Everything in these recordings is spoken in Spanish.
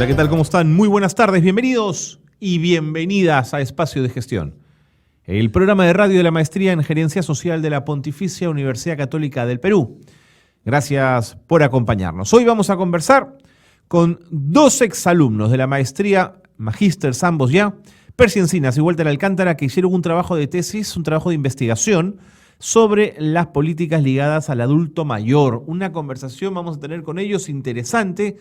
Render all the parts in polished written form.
Hola, ¿qué tal? ¿Cómo están? Muy buenas tardes, bienvenidos y bienvenidas a Espacio de Gestión, el programa de radio de la Maestría en Gerencia Social de la Pontificia Universidad Católica del Perú. Gracias por acompañarnos. Hoy vamos a conversar con dos exalumnos de la Maestría Magíster, ambos ya, Percy Encinas y Walter Alcántara, que hicieron un trabajo de tesis, un trabajo de investigación sobre las políticas ligadas al adulto mayor. Una conversación vamos a tener con ellos interesante,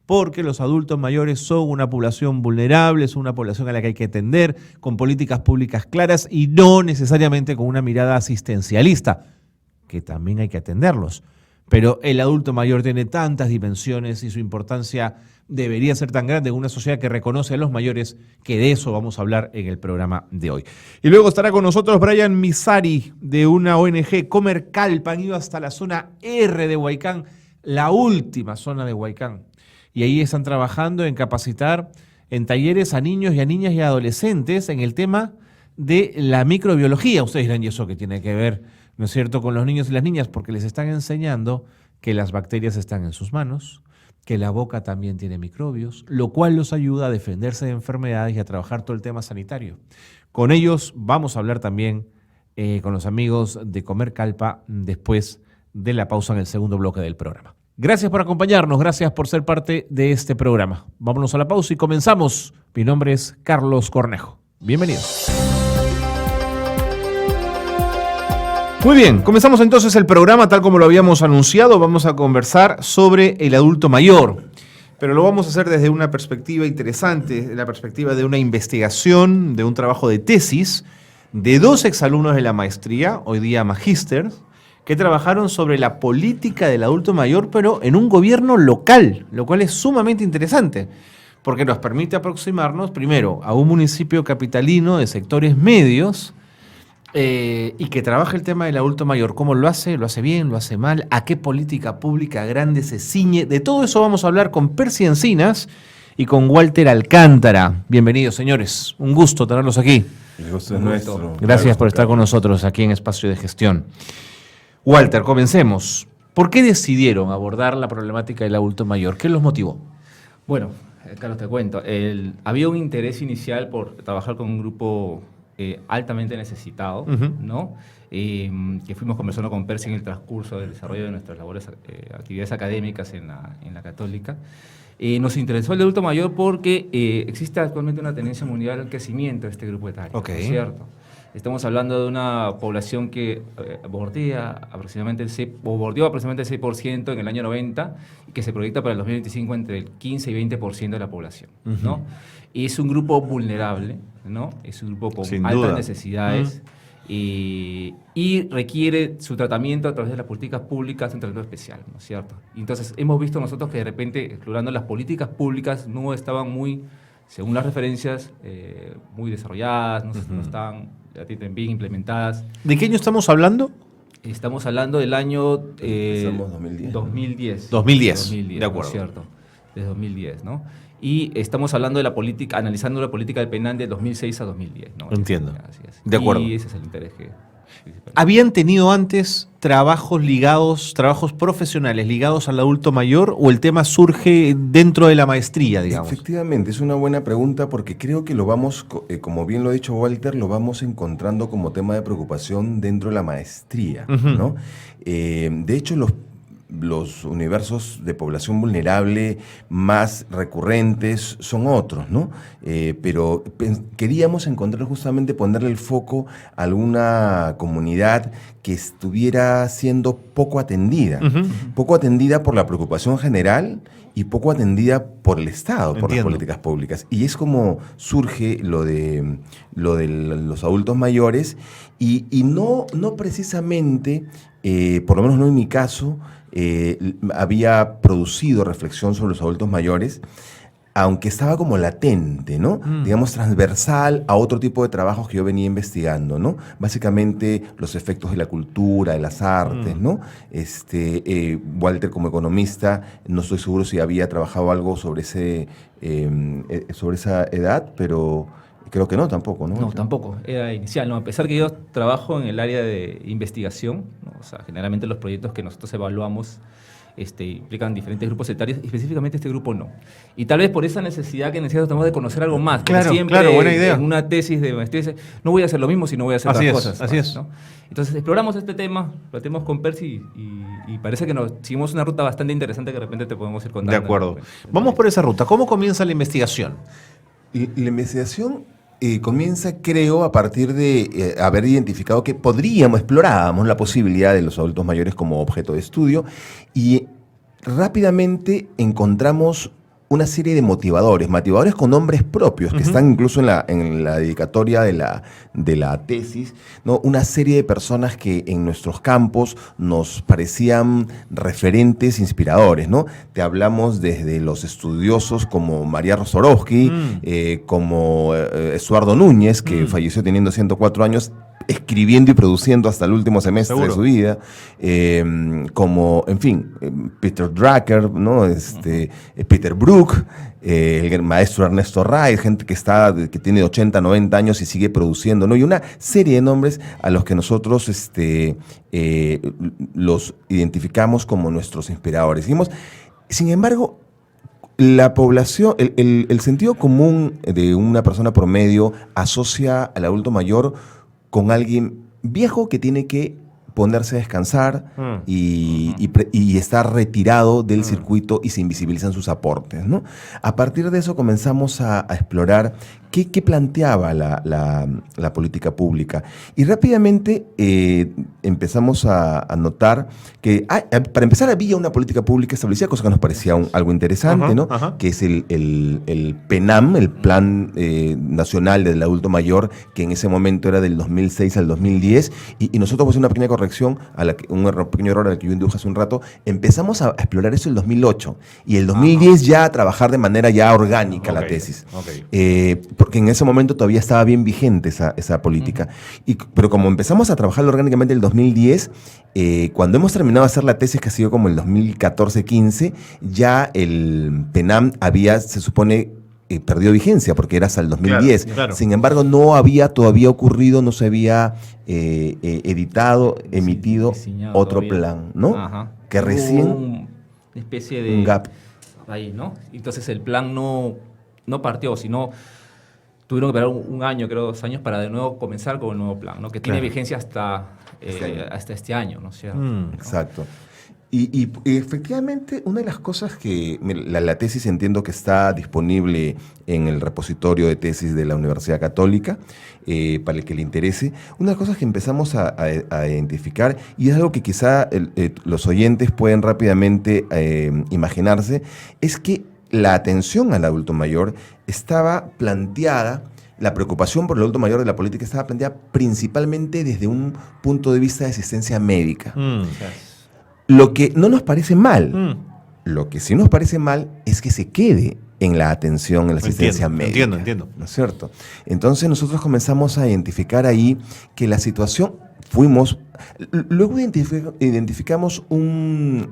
porque los adultos mayores son una población vulnerable, son una población a la que hay que atender con políticas públicas claras y no necesariamente con una mirada asistencialista, que también hay que atenderlos. Pero el adulto mayor tiene tantas dimensiones y su importancia debería ser tan grande en una sociedad que reconoce a los mayores, que de eso vamos a hablar en el programa de hoy. Y luego estará con nosotros Brian Misari, de una ONG, Comercalpa. Han ido hasta la zona R de Huaycán, la última zona de Huaycán. Y ahí están trabajando en capacitar en talleres a niños y a niñas y a adolescentes en el tema de la microbiología. Ustedes dirán, ¿y eso qué tiene que ver, no es cierto, con los niños y las niñas? Porque les están enseñando que las bacterias están en sus manos, que la boca también tiene microbios, lo cual los ayuda a defenderse de enfermedades y a trabajar todo el tema sanitario. Con ellos vamos a hablar también con los amigos de Comercalpa después de la pausa en el segundo bloque del programa. Gracias por acompañarnos, gracias por ser parte de este programa. Vámonos a la pausa y comenzamos. Mi nombre es Carlos Cornejo. Bienvenidos. Muy bien, comenzamos entonces el programa tal como lo habíamos anunciado. Vamos a conversar sobre el adulto mayor, pero lo vamos a hacer desde una perspectiva interesante, desde la perspectiva de una investigación, de un trabajo de tesis de dos exalumnos de la maestría, hoy día magíster, que trabajaron sobre la política del adulto mayor, pero en un gobierno local, lo cual es sumamente interesante, porque nos permite aproximarnos, primero, a un municipio capitalino de sectores medios y que trabaja el tema del adulto mayor. ¿Cómo lo hace? ¿Lo hace bien? ¿Lo hace mal? ¿A qué política pública grande se ciñe? De todo eso vamos a hablar con Percy Encinas y con Walter Alcántara. Bienvenidos, señores. Un gusto tenerlos aquí. El gusto es nuestro. Gracias por estar con nosotros aquí en Espacio de Gestión. Walter, comencemos. ¿Por qué decidieron abordar la problemática del adulto mayor? ¿Qué los motivó? Bueno, Carlos, te cuento. Había un interés inicial por trabajar con un grupo altamente necesitado, ¿no? Que fuimos conversando con Percy en el transcurso del desarrollo de nuestras labores, actividades académicas en la Católica. Nos interesó el adulto mayor porque existe actualmente una tendencia mundial al crecimiento de este grupo etario, Okay. ¿no es cierto? Estamos hablando de una población que bordeó aproximadamente el 6% en el año 90 y que se proyecta para el 2025 entre el 15 y 20% de la población, ¿no? Y es un grupo vulnerable, ¿no? Es un grupo con Sin altas duda. necesidades y requiere su tratamiento a través de las políticas públicas, un tratamiento especial, ¿no es cierto? Y entonces hemos visto nosotros que de repente, explorando las políticas públicas, no estaban muy, según las referencias, muy desarrolladas, no estaban bien implementadas. ¿De qué año estamos hablando? Estamos hablando del año 2010. 2010, de acuerdo. ¿no es cierto? De 2010, ¿no? Y estamos hablando de la política, analizando la política del PENAN de 2006 a 2010, ¿no? Entiendo. Así es. De acuerdo. Y ese es el interés que... ¿Habían tenido antes trabajos profesionales ligados al adulto mayor o el tema surge dentro de la maestría, digamos? Efectivamente, es una buena pregunta porque creo que lo vamos, como bien lo ha dicho Walter, lo vamos encontrando como tema de preocupación dentro de la maestría, ¿no? De hecho, los universos de población vulnerable más recurrentes son otros, ¿no? Pero queríamos encontrar justamente ponerle el foco a alguna comunidad que estuviera siendo poco atendida por la preocupación general y poco atendida por el Estado, por las políticas públicas. Y es como surge lo de los adultos mayores y no precisamente, por lo menos no en mi caso, había producido reflexión sobre los adultos mayores, aunque estaba como latente, ¿no? Digamos, transversal a otro tipo de trabajos que yo venía investigando, ¿no? Básicamente los efectos de la cultura, de las artes, ¿no? Walter, como economista, no estoy seguro si había trabajado algo sobre esa edad, pero creo que no, tampoco, ¿no? No, tampoco, era inicial, ¿no? A pesar que yo trabajo en el área de investigación, ¿no? O sea, generalmente los proyectos que nosotros evaluamos implican diferentes grupos etarios, específicamente este grupo no. Y tal vez por esa necesidad que necesitamos de conocer algo más. Claro, siempre claro, buena idea. en una tesis de maestría no voy a hacer lo mismo, sino voy a hacer otras cosas. Así es. ¿no? Entonces exploramos este tema, lo tenemos con Percy y parece que nos seguimos una ruta bastante interesante que de repente te podemos ir contando. De acuerdo. Vamos por esa ruta. ¿Cómo comienza la investigación? La investigación comienza, creo, a partir de haber identificado que explorábamos la posibilidad de los adultos mayores como objeto de estudio y rápidamente encontramos una serie de motivadores con nombres propios, que están incluso en la dedicatoria de la tesis, ¿no? Una serie de personas que en nuestros campos nos parecían referentes inspiradores, ¿no? Te hablamos desde los estudiosos como María Rosorowski, como Estuardo Núñez, que falleció teniendo 104 años, escribiendo y produciendo hasta el último semestre de su vida, como, en fin, Peter Drucker, ¿no? Peter Brook, el maestro Ernesto Ray, gente que tiene 80, 90 años y sigue produciendo, ¿no? Y una serie de nombres a los que nosotros los identificamos como nuestros inspiradores. Sin embargo, la población, el sentido común de una persona promedio asocia al adulto mayor con alguien viejo que tiene que ponerse a descansar y estar retirado del circuito y se invisibilizan sus aportes, ¿no? A partir de eso comenzamos a explorar qué planteaba la política pública y rápidamente empezamos a notar que, para empezar, había una política pública establecida, cosa que nos parecía algo interesante, ¿no? Que es el PENAM, el Plan Nacional del Adulto Mayor, que en ese momento era del 2006 al 2010, y nosotros, pues, una pequeña corrección, un pequeño error al que yo induje hace un rato, empezamos a explorar eso en el 2008, y el 2010 ya a trabajar de manera ya orgánica la tesis. Porque en ese momento todavía estaba bien vigente esa política. Pero como empezamos a trabajar orgánicamente en el 2010, cuando hemos terminado de hacer la tesis, que ha sido como el 2014-15, ya el PENAM se supone, perdió vigencia, porque era hasta el 2010. Claro. Sin embargo, no había todavía ocurrido, no se había emitido otro plan, ¿no? Ajá. Que recién... Una especie de... un gap. Ahí, ¿no? Entonces el plan no partió, sino tuvieron que esperar un año, creo 2 años, para de nuevo comenzar con el nuevo plan, ¿no? Que tiene vigencia hasta este año, ¿no es cierto? Exacto. Y efectivamente, una de las cosas que la tesis, entiendo que está disponible en el repositorio de tesis de la Universidad Católica, para el que le interese, una de las cosas que empezamos a identificar, y es algo que quizá los oyentes pueden rápidamente imaginarse, es que la atención al adulto mayor estaba planteada, la preocupación por el adulto mayor de la política estaba planteada principalmente desde un punto de vista de asistencia médica. Lo que no nos parece mal, lo que sí nos parece mal es que se quede en la atención, en la asistencia médica. Entiendo. ¿No es cierto? Entonces nosotros comenzamos a identificar ahí que la situación, luego identificamos un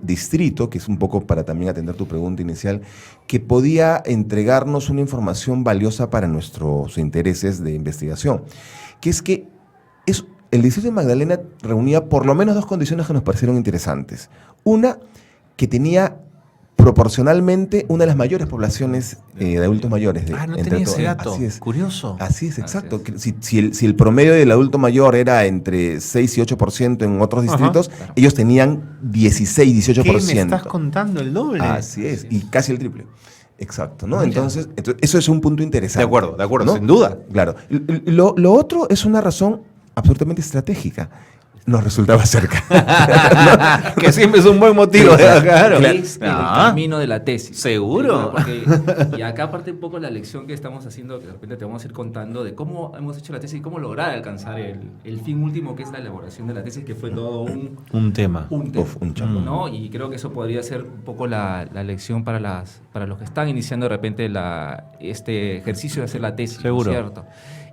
distrito, que es un poco para también atender tu pregunta inicial, que podía entregarnos una información valiosa para nuestros intereses de investigación, que es que el distrito de Magdalena reunía por lo menos 2 condiciones que nos parecieron interesantes. Una, que tenía proporcionalmente una de las mayores poblaciones de adultos mayores. No tenía ese dato. Así es. Curioso. Así es, exacto. Si el promedio del adulto mayor era entre 6 y 8% en otros distritos, ellos tenían 16, 18%. ¿Qué me estás contando? ¿El doble? Así es, y casi el triple. Exacto, ¿no? Entonces, eso es un punto interesante. De acuerdo, ¿no? sin duda. Claro. Lo otro es una razón absolutamente estratégica. Nos resultaba cerca. Que siempre es un buen motivo. Claro. Es el camino de la tesis. ¿Seguro? Y acá parte un poco la lección que estamos haciendo, que de repente te vamos a ir contando, de cómo hemos hecho la tesis y cómo lograr alcanzar el fin último, que es la elaboración de la tesis, que fue todo un tema. Un chapo. ¿no? Y creo que eso podría ser un poco la lección para los que están iniciando de repente este ejercicio de hacer la tesis. Seguro. ¿Cierto?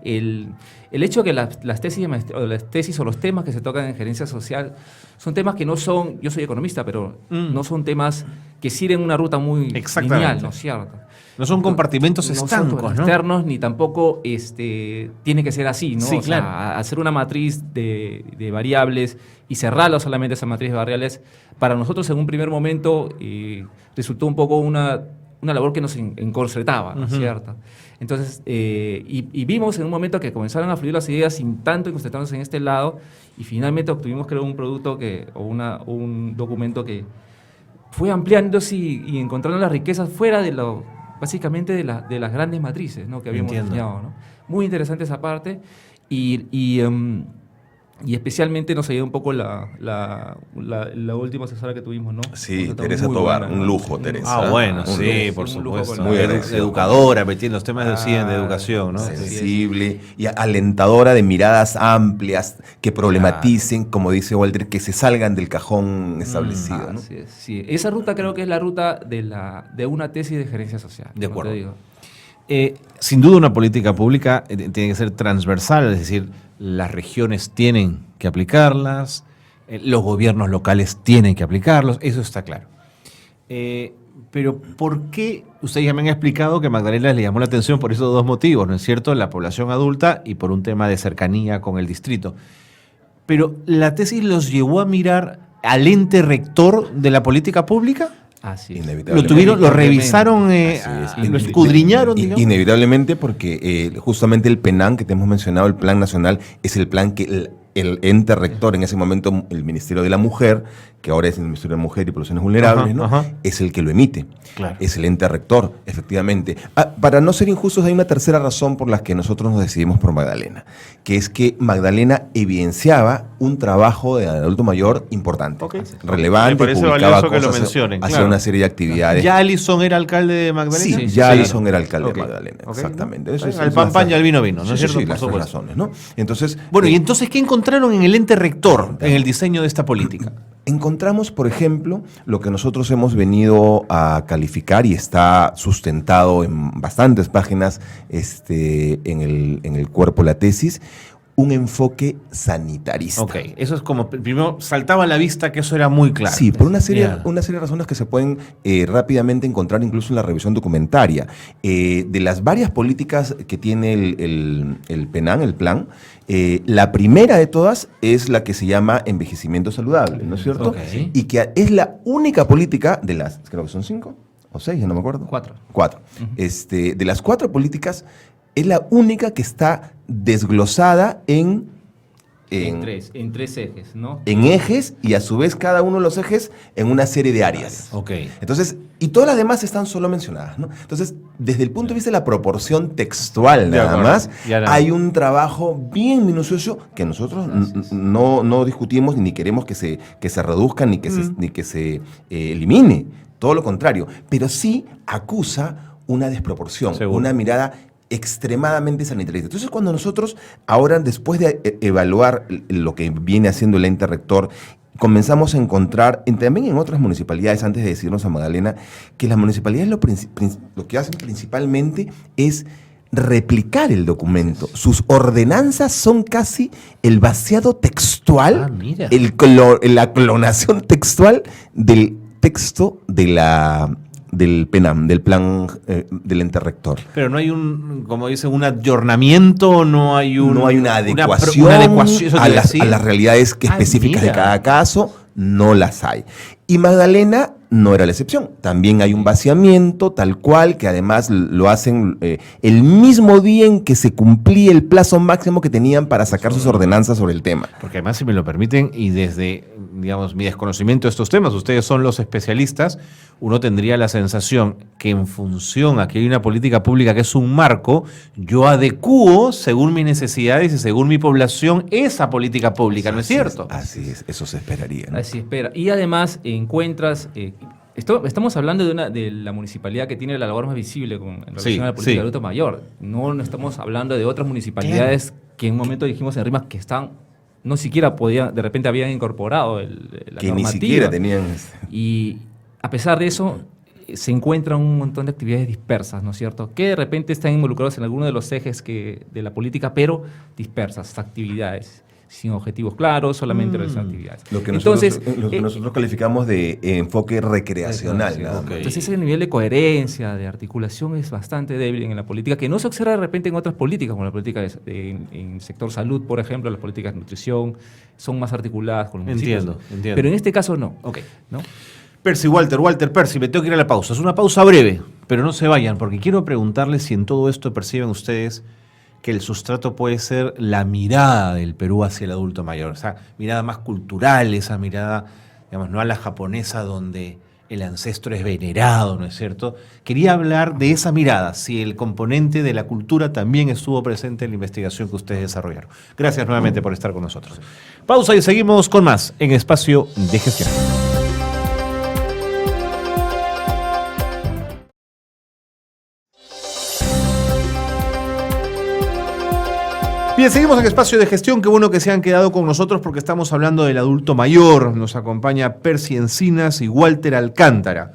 El hecho de que las tesis de maestría, o las tesis o los temas que se tocan en gerencia social son temas que no son, yo soy economista, pero no son temas que siguen una ruta muy lineal, ¿no es cierto? No son compartimentos estancos, son ¿no? externos, ni tampoco tiene que ser así, ¿no? Sí, o sea, claro. hacer una matriz de variables y cerrarla solamente esa matriz de variables, para nosotros en un primer momento resultó un poco una labor que nos encorsetaba, ¿no es cierto? Entonces, y vimos en un momento que comenzaron a fluir las ideas sin tanto encorsetarnos en este lado, y finalmente obtuvimos, creo, un producto un documento que fue ampliándose y encontrando las riquezas fuera de básicamente de las grandes matrices, ¿no?, que habíamos diseñado, ¿no? Muy interesante esa parte, y especialmente nos ayudó un poco la última asesora que tuvimos, ¿no? Sí, Teresa Tobar, un lujo, Teresa. Bueno, Un sí, lujo. por Un lujo supuesto. con la Educadora, metiendo los temas de educación, ¿no? Sensible y alentadora de miradas amplias que problematicen, como dice Walter, que se salgan del cajón establecido, ¿no? Así es, sí. Esa ruta creo que es la ruta de una tesis de gerencia social. De como acuerdo. te digo. Sin duda una política pública tiene que ser transversal, es decir, las regiones tienen que aplicarlas, los gobiernos locales tienen que aplicarlos, eso está claro. Pero ¿por qué? Ustedes ya me han explicado que Magdalena le llamó la atención por esos dos motivos, ¿no es cierto? La población adulta y por un tema de cercanía con el distrito. Pero ¿la tesis los llevó a mirar al ente rector de la política pública? Así es. Inevitablemente. Lo revisaron, lo escudriñaron, digamos. Inevitablemente, porque justamente el PENAN que te hemos mencionado, el Plan Nacional, es el plan que el ente rector, en ese momento el Ministerio de la Mujer, que ahora es el Ministerio de la Mujer y Poblaciones Vulnerables, ¿no? Es el que lo emite. Claro. Es el ente rector, efectivamente. Para no ser injustos, hay una tercera razón por la que nosotros nos decidimos por Magdalena, que es que Magdalena evidenciaba un trabajo de adulto mayor importante, relevante, Me parece publicaba valioso que lo cosas, mencionen, hacía claro. una serie de actividades. ¿Ya Alison era alcalde de Magdalena? Sí, Sí, ya sí. Alison era alcalde Ok. de Magdalena, Ok, exactamente. ¿no? Eso es Al pan pan y al vino vino, ¿no sí, es sí, cierto? sí, Por las dos supuesto. razones, ¿no? Entonces, Bueno, y entonces, ¿qué encontraron en el ente rector en el diseño de esta política? encontramos, por ejemplo, lo que nosotros hemos venido a calificar y está sustentado en bastantes páginas en el cuerpo de la tesis, un enfoque sanitarista. Ok, eso es como, primero saltaba a la vista que eso era muy claro. Sí, por una serie Ya. de razones que se pueden rápidamente encontrar incluso en la revisión documentaria. De las varias políticas que tiene el PENAN, el plan, la primera de todas es la que se llama envejecimiento saludable, ¿no es cierto? Ok. Y que es la única política de las, creo que son 5 o 6, ya no me acuerdo. 4. 4. De las 4 políticas, es la única que está desglosada en tres ejes, ¿no? en ejes y a su vez cada uno de los ejes en una serie de áreas. Ok. Entonces, y todas las demás están solo mencionadas, ¿no? Entonces, desde el punto de vista de la proporción textual De nada acuerdo. más, Ya nada. hay un trabajo bien minucioso que nosotros no discutimos ni queremos que se reduzca ni que se elimine. Todo lo contrario. Pero sí acusa una desproporción, Seguro. una mirada extremadamente sanitarista. Entonces, cuando nosotros, ahora, después de evaluar lo que viene haciendo el ente rector, comenzamos a encontrar, también en otras municipalidades, antes de decirnos a Magdalena, que las municipalidades lo que hacen principalmente es replicar el documento. Sus ordenanzas son casi el vaciado textual, Ah, mira. la clonación textual del texto del PENAM, del plan del ente rector. Pero no hay como dicen, un ayornamiento, no hay una adecuación, una adecuación, eso te a iba a decir. las realidades específicas de mira. cada caso, no las hay. Y Magdalena no era la excepción. También hay un vaciamiento tal cual, que además lo hacen el mismo día en que se cumplía el plazo máximo que tenían para sacar sus ordenanzas sobre el tema. Porque además, si me lo permiten, y desde, digamos, mi desconocimiento de estos temas, ustedes son los especialistas, uno tendría la sensación que en función a que hay una política pública que es un marco, yo adecúo, según mis necesidades y según mi población, esa política pública, ¿no es cierto? Así es, eso se esperaría, ¿no? Así espera. Y además encuentras... estamos hablando de la municipalidad que tiene la labor más visible en relación a la política de adulto mayor. No estamos hablando de otras municipalidades que en un momento dijimos en Rimas que no siquiera podían, de repente habían incorporado la que normativa. ni siquiera tenían... Y a pesar de eso, se encuentran un montón de actividades dispersas, ¿no es cierto? Que de repente están involucrados en alguno de los ejes de la política, pero dispersas, actividades sin objetivos claros, solamente realizan actividades. Lo que Entonces, nosotros calificamos de enfoque recreacional. Nada más. Entonces ese nivel de coherencia, de articulación es bastante débil en la política, que no se observa de repente en otras políticas, como la política en el sector salud, por ejemplo, las políticas de nutrición, son más articuladas con los municipios. Entiendo. Pero en este caso no. ¿No? Percy, Walter, Percy, me tengo que ir a la pausa. Es una pausa breve, pero no se vayan, porque quiero preguntarles si en todo esto perciben ustedes que el sustrato puede ser la mirada del Perú hacia el adulto mayor, esa mirada más cultural, esa mirada, digamos, no a la japonesa donde el ancestro es venerado, ¿no es cierto? Quería hablar de esa mirada, si el componente de la cultura también estuvo presente en la investigación que ustedes desarrollaron. Gracias nuevamente por estar con nosotros. Pausa y seguimos con más en Espacio de Gestión. Bien, seguimos en Espacio de Gestión. Qué bueno que se han quedado con nosotros porque estamos hablando del adulto mayor. Nos acompaña Percy Encinas y Walter Alcántara.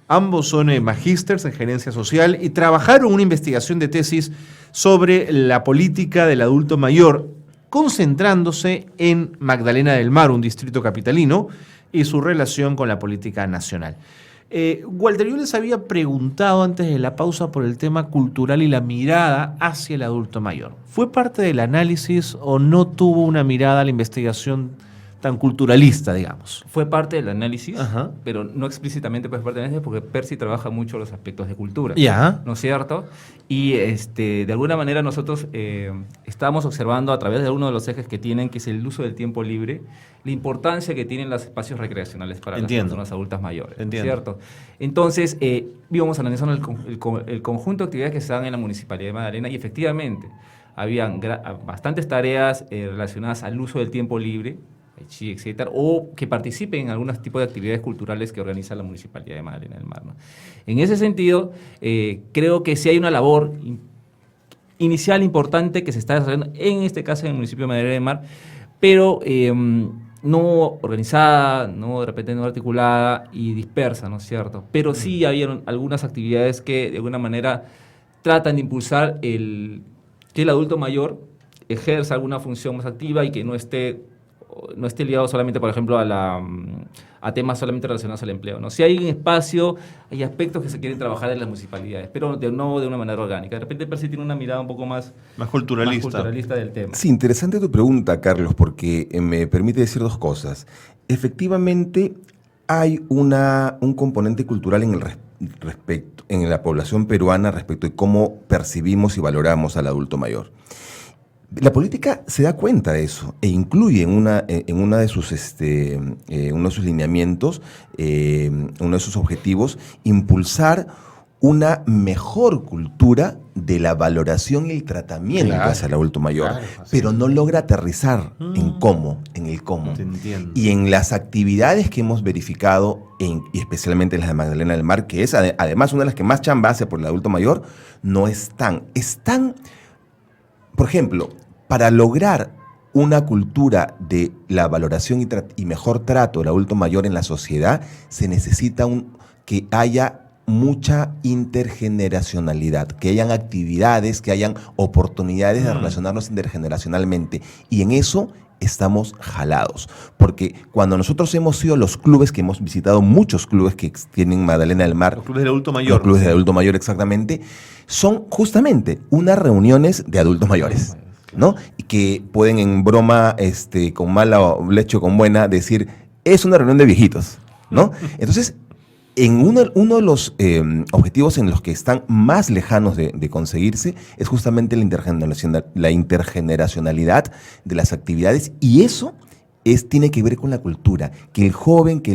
Ambos son magísters en gerencia social y trabajaron una investigación de tesis sobre la política del adulto mayor, concentrándose en Magdalena del Mar, un distrito capitalino, y su relación con la política nacional. Walter, yo les había preguntado antes de la pausa por el tema cultural y la mirada hacia el adulto mayor. ¿Fue parte del análisis o no tuvo una mirada a la investigación tan culturalista, digamos? Fue parte del análisis, Ajá. pero no explícitamente pues parte del análisis, porque Percy trabaja mucho los aspectos de cultura, Ya. ¿no es cierto? Y de alguna manera nosotros estamos observando a través de uno de los ejes que tienen, que es el uso del tiempo libre, la importancia que tienen los espacios recreacionales para las personas adultas mayores, ¿cierto? Entonces, íbamos analizando el conjunto de actividades que se dan en la Municipalidad de Magdalena y efectivamente habían bastantes tareas relacionadas al uso del tiempo libre, etcétera, o que participen en algunos tipos de actividades culturales que organiza la Municipalidad de Magdalena del Mar, ¿no? En ese sentido, creo que sí hay una labor inicial importante que se está desarrollando, en este caso en el municipio de Magdalena del Mar, pero no organizada, no de repente no articulada y dispersa, ¿no es cierto? Pero sí había algunas actividades que de alguna manera tratan de impulsar que el adulto mayor ejerza alguna función más activa y que no esté ligado solamente, por ejemplo, a temas solamente relacionados al empleo, ¿no? Si hay un espacio, hay aspectos que se quieren trabajar en las municipalidades, pero no de una manera orgánica. De repente Percy tiene una mirada un poco más culturalista del tema. Sí, interesante tu pregunta, Carlos, porque me permite decir dos cosas. Efectivamente, hay un componente cultural en la población peruana respecto de cómo percibimos y valoramos al adulto mayor. La política se da cuenta de eso e incluye en uno de sus lineamientos, uno de sus objetivos, impulsar una mejor cultura de la valoración y el tratamiento hacia el adulto mayor, pero no logra aterrizar en el cómo. Te entiendo. Y en las actividades que hemos verificado, y especialmente las de Magdalena del Mar, que es además una de las que más chamba hace por el adulto mayor, no están. Por ejemplo, para lograr una cultura de la valoración y mejor trato del adulto mayor en la sociedad, se necesita que haya mucha intergeneracionalidad, que hayan actividades, que hayan oportunidades de relacionarnos intergeneracionalmente. Y en eso estamos jalados. Porque cuando nosotros hemos ido a los clubes, que hemos visitado muchos clubes que tienen Magdalena del Mar. Los clubes del adulto mayor. Los clubes del adulto mayor, exactamente. Son justamente unas reuniones de adultos mayores, ¿no? Y que pueden en broma, con mala leche o con buena, decir, es una reunión de viejitos, ¿no? Entonces, en uno de los objetivos en los que están más lejanos de conseguirse es justamente la intergeneracionalidad de las actividades, y eso tiene que ver con la cultura, que el joven, que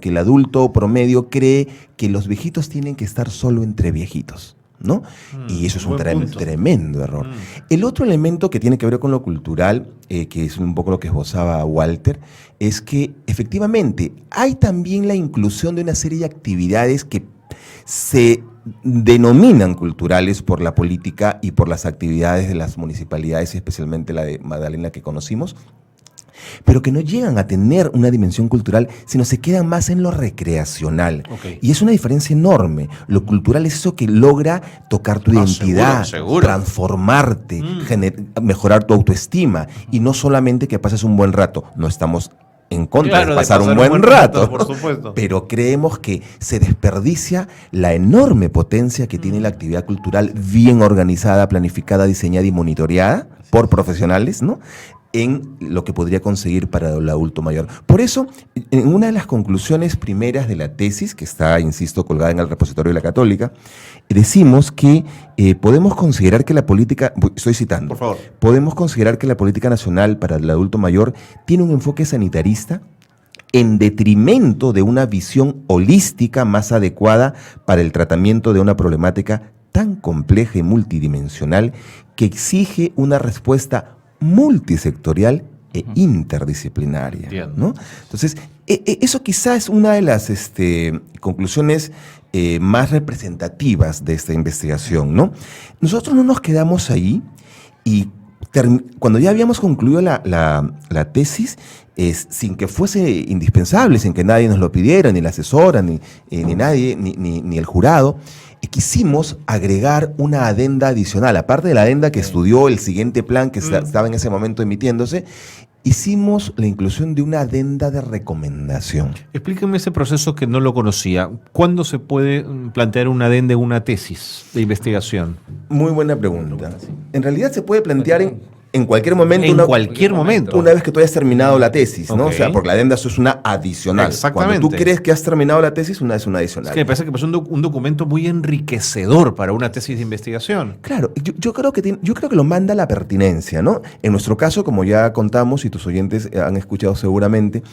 el adulto promedio cree que los viejitos tienen que estar solo entre viejitos, ¿no? Y eso es un tremendo error. El otro elemento que tiene que ver con lo cultural, que es un poco lo que esbozaba Walter, es que efectivamente hay también la inclusión de una serie de actividades que se denominan culturales por la política y por las actividades de las municipalidades, especialmente la de Magdalena que conocimos, pero que no llegan a tener una dimensión cultural, sino se quedan más en lo recreacional. Okay. Y es una diferencia enorme. Lo cultural es eso que logra tocar tu identidad, seguro. transformarte, mejorar tu autoestima, y no solamente que pases un buen rato. No estamos en contra de pasar un buen rato, por supuesto. Pero creemos que se desperdicia la enorme potencia que tiene la actividad cultural bien organizada, planificada, diseñada y monitoreada por profesionales, ¿no?, en lo que podría conseguir para el adulto mayor. Por eso, en una de las conclusiones primeras de la tesis, que está, insisto, colgada en el repositorio de la Católica, decimos que podemos considerar que la política, estoy citando, por favor, podemos considerar que la política nacional para el adulto mayor tiene un enfoque sanitarista en detrimento de una visión holística más adecuada para el tratamiento de una problemática tan compleja y multidimensional que exige una respuesta multisectorial e interdisciplinaria, ¿no? Entonces, eso quizás es una de las conclusiones más representativas de esta investigación, ¿no? Nosotros no nos quedamos ahí y cuando ya habíamos concluido la tesis, sin que fuese indispensable, sin que nadie nos lo pidiera, ni la asesora, ni nadie, ni el jurado, quisimos agregar una adenda adicional. Aparte de la adenda que estudió el siguiente plan que estaba en ese momento emitiéndose, hicimos la inclusión de una adenda de recomendación. Explíqueme ese proceso que no lo conocía. ¿Cuándo se puede plantear una adenda en una tesis de investigación? Muy buena pregunta. En realidad se puede plantear en cualquier momento. En cualquier momento. Una vez que tú hayas terminado la tesis, ¿no? Okay. O sea, porque la adenda eso es una adicional. Exactamente. Cuando tú crees que has terminado la tesis, es una adicional. Es que me parece que es un documento muy enriquecedor para una tesis de investigación. Claro, yo creo que lo manda la pertinencia, ¿no? En nuestro caso, como ya contamos y tus oyentes han escuchado seguramente,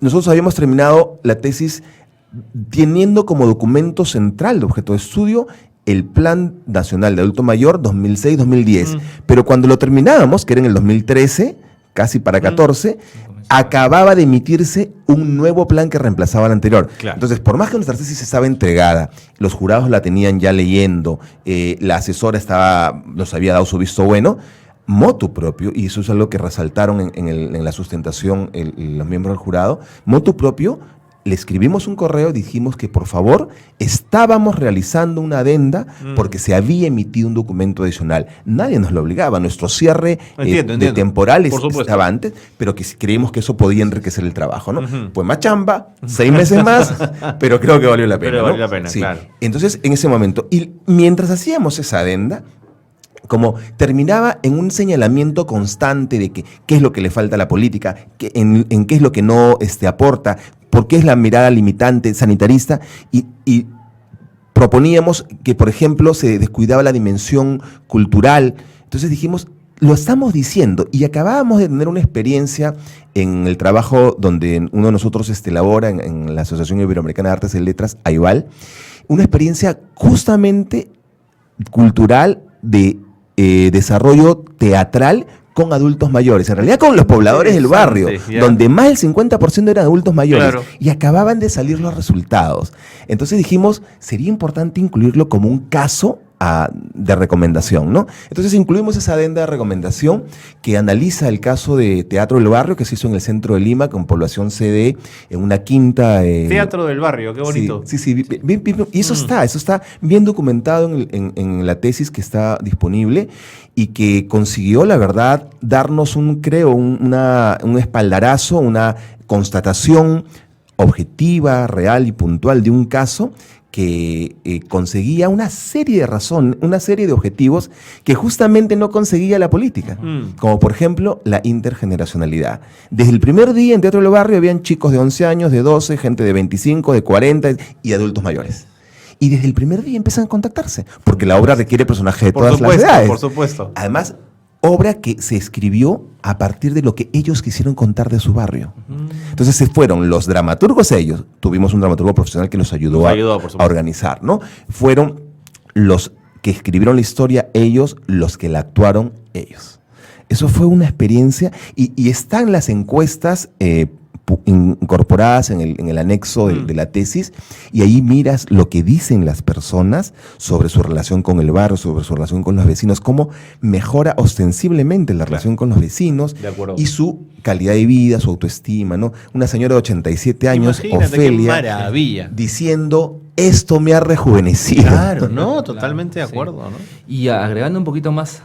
nosotros habíamos terminado la tesis teniendo como documento central de objeto de estudio el Plan Nacional de Adulto Mayor 2006-2010. Pero cuando lo terminábamos, que era en el 2013, casi para 14, acababa de emitirse un nuevo plan que reemplazaba al anterior. Claro. Entonces, por más que nuestra tesis estaba entregada, los jurados la tenían ya leyendo, la asesora nos había dado su visto bueno, motu propio, y eso es algo que resaltaron en la sustentación los miembros del jurado, motu propio, le escribimos un correo y dijimos que por favor estábamos realizando una adenda porque se había emitido un documento adicional. Nadie nos lo obligaba, nuestro cierre de temporal estaba antes, pero que creímos que eso podía enriquecer el trabajo, ¿no? Pues más chamba, 6 meses más, pero creo que valió la pena. Pero ¿no? valió la pena, sí. Claro. Entonces, en ese momento, y mientras hacíamos esa adenda, como terminaba en un señalamiento constante de qué es lo que le falta a la política, en qué es lo que no aporta, por qué es la mirada limitante sanitarista, y proponíamos que, por ejemplo, se descuidaba la dimensión cultural. Entonces dijimos, lo estamos diciendo, y acabábamos de tener una experiencia en el trabajo donde uno de nosotros labora en la Asociación Iberoamericana de Artes y Letras, AIVAL, una experiencia justamente cultural de desarrollo teatral con adultos mayores, en realidad con los pobladores del barrio, donde más del 50% eran adultos mayores, claro, y acababan de salir los resultados. Entonces dijimos, sería importante incluirlo como un caso de recomendación, ¿no? Entonces incluimos esa adenda de recomendación que analiza el caso de Teatro del Barrio que se hizo en el centro de Lima con población CD en una quinta. Teatro del Barrio, qué bonito. Sí, bien, y eso está bien documentado en la tesis que está disponible y que consiguió, la verdad, darnos un espaldarazo, una constatación objetiva, real y puntual de un caso que conseguía una serie de objetivos que justamente no conseguía la política, como por ejemplo la intergeneracionalidad. Desde el primer día en Teatro del Barrio habían chicos de 11 años, de 12, gente de 25, de 40 y adultos mayores. Y desde el primer día empiezan a contactarse, porque la obra requiere personajes de todas las edades. Por supuesto. Además, obra que se escribió a partir de lo que ellos quisieron contar de su barrio. Entonces se fueron los dramaturgos ellos, tuvimos un dramaturgo profesional que nos ayudó a organizar, ¿no? Fueron los que escribieron la historia ellos, los que la actuaron ellos. Eso fue una experiencia y están las encuestas incorporadas en el anexo de la tesis, y ahí miras lo que dicen las personas sobre su relación con el barrio, sobre su relación con los vecinos, cómo mejora ostensiblemente la relación con los vecinos y su calidad de vida, su autoestima, ¿no? Una señora de 87 años, Imagínate, Ofelia, qué maravilla. diciendo, esto me ha rejuvenecido. Claro, ¿no? Totalmente de acuerdo, ¿no? Y agregando un poquito más,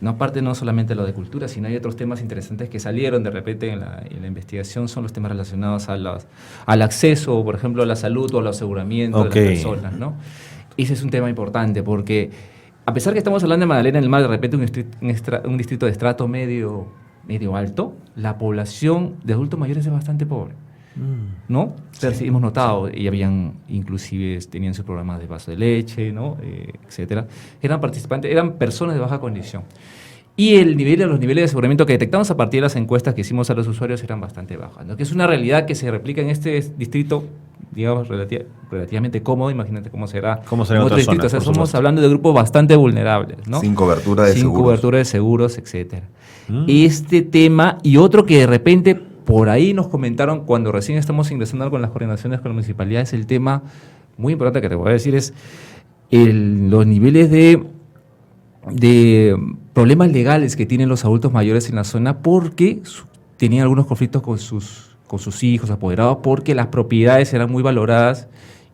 no aparte no solamente lo de cultura, sino hay otros temas interesantes que salieron de repente en la investigación, son los temas relacionados al acceso, por ejemplo, a la salud o al aseguramiento de las personas, ¿no? Ese es un tema importante porque a pesar que estamos hablando de Magdalena del Mar, de repente un distrito de estrato medio alto, la población de adultos mayores es bastante pobre, ¿no? Sí. Hemos notado, y habían, inclusive, tenían sus programas de vaso de leche, ¿no? Etcétera. Eran participantes, eran personas de baja condición. Y los niveles de aseguramiento que detectamos a partir de las encuestas que hicimos a los usuarios eran bastante bajas, ¿no? Que es una realidad que se replica en este distrito, digamos, relativamente cómodo. Imagínate cómo será en otros distritos. O sea, estamos hablando de grupos bastante vulnerables, ¿no? Sin cobertura de seguros. Sin cobertura de seguros, etcétera. Este tema y otro que de repente por ahí nos comentaron cuando recién estamos ingresando con las coordinaciones con las municipalidades, el tema muy importante que te voy a decir es los niveles de problemas legales que tienen los adultos mayores en la zona porque tenían algunos conflictos con sus hijos, apoderados, porque las propiedades eran muy valoradas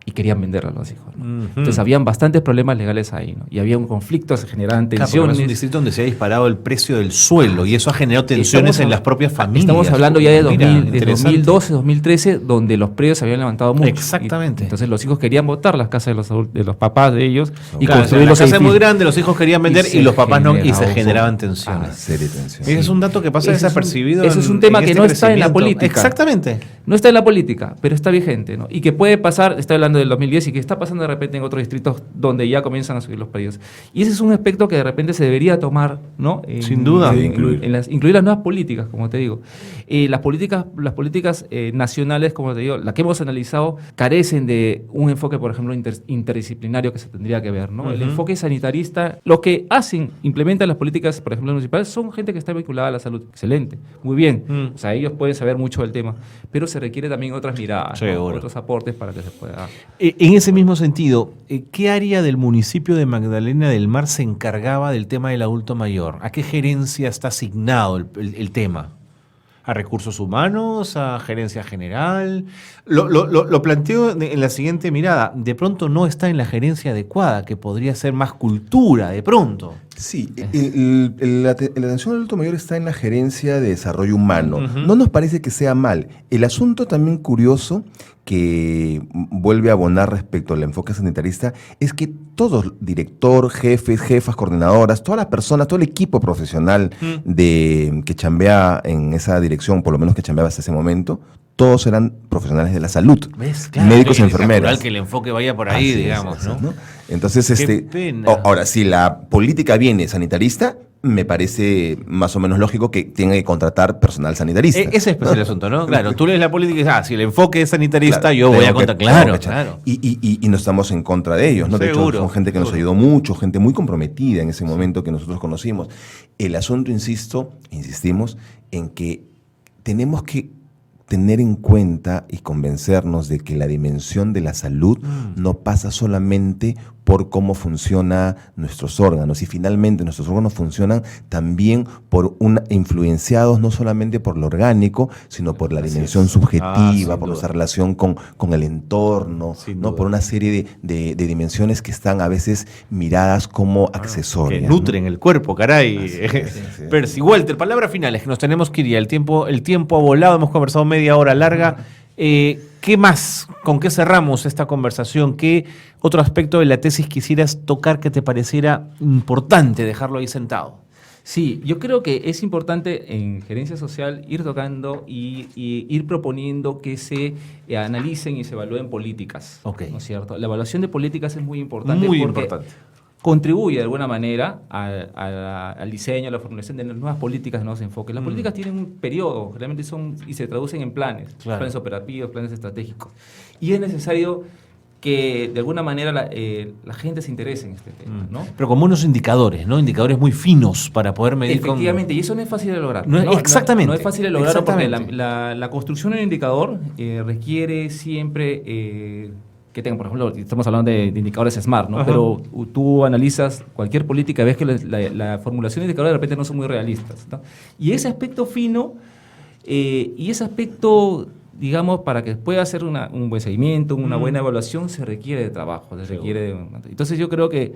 y querían venderlas a los hijos, ¿no? Entonces habían bastantes problemas legales ahí, ¿no? Y había un conflicto, se generaban tensiones. Es un distrito donde se ha disparado el precio del suelo y eso ha generado tensiones en las propias familias. Estamos hablando ya de 2012, 2013, donde los predios se habían levantado mucho. Exactamente. Entonces los hijos querían botar las casas de los papás de ellos y claro, construir los edificios. La casa es muy edificios. grande, los hijos querían vender y los papás no, y se generaban tensiones. Serie de tensiones. Ese es un dato que pasa desapercibido. Ese es un tema que no está en la política. Exactamente. No está en la política, pero está vigente, ¿no? Y que puede pasar, estoy hablando del 2010, y que está pasando de repente en otros distritos donde ya comienzan a subir los predios. Y ese es un aspecto que de repente se debería tomar, ¿no? Sin duda. Incluir las nuevas políticas, como te digo. Las políticas nacionales, como te digo, las que hemos analizado, carecen de un enfoque, por ejemplo, interdisciplinario que se tendría que ver, ¿no? El enfoque sanitarista, los que implementan las políticas, por ejemplo, municipales, son gente que está vinculada a la salud. Excelente, muy bien. O sea, ellos pueden saber mucho del tema, pero se requiere también otras miradas, ¿no? Otros aportes para que se pueda... En ese mismo sentido, ¿qué área del municipio de Magdalena del Mar se encargaba del tema del adulto mayor? ¿A qué gerencia está asignado el tema? ¿A recursos humanos? ¿A gerencia general? Lo planteo en la siguiente mirada. De pronto no está en la gerencia adecuada, que podría ser más cultura, de pronto. Sí, la atención al adulto mayor está en la gerencia de desarrollo humano. No nos parece que sea mal. El asunto también curioso que vuelve a abonar respecto al enfoque sanitarista es que todos, director, jefes, jefas, coordinadoras, todas las personas, todo el equipo profesional que chambea en esa dirección, por lo menos que chambeaba hasta ese momento, todos eran profesionales de la salud, claro, médicos y enfermeras. Es natural que el enfoque vaya por ahí, digamos, ¿no? Entonces, Qué pena. ahora, si la política viene sanitarista, me parece más o menos lógico que tenga que contratar personal sanitarista. Ese es el asunto, ¿no? Claro, tú lees la política y dices, si el enfoque es sanitarista, claro, yo voy a contratar. Claro. Y no estamos en contra de ellos, ¿no? De hecho, son gente que nos ayudó mucho, gente muy comprometida en ese momento que nosotros conocimos. El asunto, insistimos, en que tenemos que tener en cuenta y convencernos de que la dimensión de la salud no pasa solamente por cómo funcionan nuestros órganos, y finalmente nuestros órganos funcionan también influenciados no solamente por lo orgánico, sino por la dimensión subjetiva, por nuestra relación con el entorno, ¿no? Por una serie de dimensiones que están a veces miradas como accesorias. Que nutren el cuerpo, caray. Percy, Walter, palabras finales, que nos tenemos que ir ya. El tiempo ha volado, hemos conversado media hora larga. ¿Qué más? ¿Con qué cerramos esta conversación? ¿Qué otro aspecto de la tesis quisieras tocar que te pareciera importante dejarlo ahí sentado? Sí, yo creo que es importante en gerencia social ir tocando y ir proponiendo que se analicen y se evalúen políticas. ¿No es cierto? La evaluación de políticas es muy importante. Muy importante. Contribuye de alguna manera al diseño, a la formulación de nuevas políticas, nuevos enfoques. Las políticas tienen un periodo, realmente y se traducen en planes, planes operativos, planes estratégicos. Y es necesario que de alguna manera la gente se interese en este tema, ¿no? Pero como unos indicadores, ¿no? Indicadores muy finos para poder medir. Efectivamente, y eso no es fácil de lograr. Exactamente. No es fácil de lograr porque Exactamente. la construcción de un indicador requiere siempre que tenga, por ejemplo, estamos hablando de indicadores SMART, ¿no? Ajá. Pero tú analizas cualquier política y ves que la formulación de indicadores de repente no son muy realistas, ¿no? Y ese aspecto fino y ese aspecto, digamos, para que pueda hacer un buen seguimiento, una buena evaluación, se requiere de trabajo, entonces yo creo que,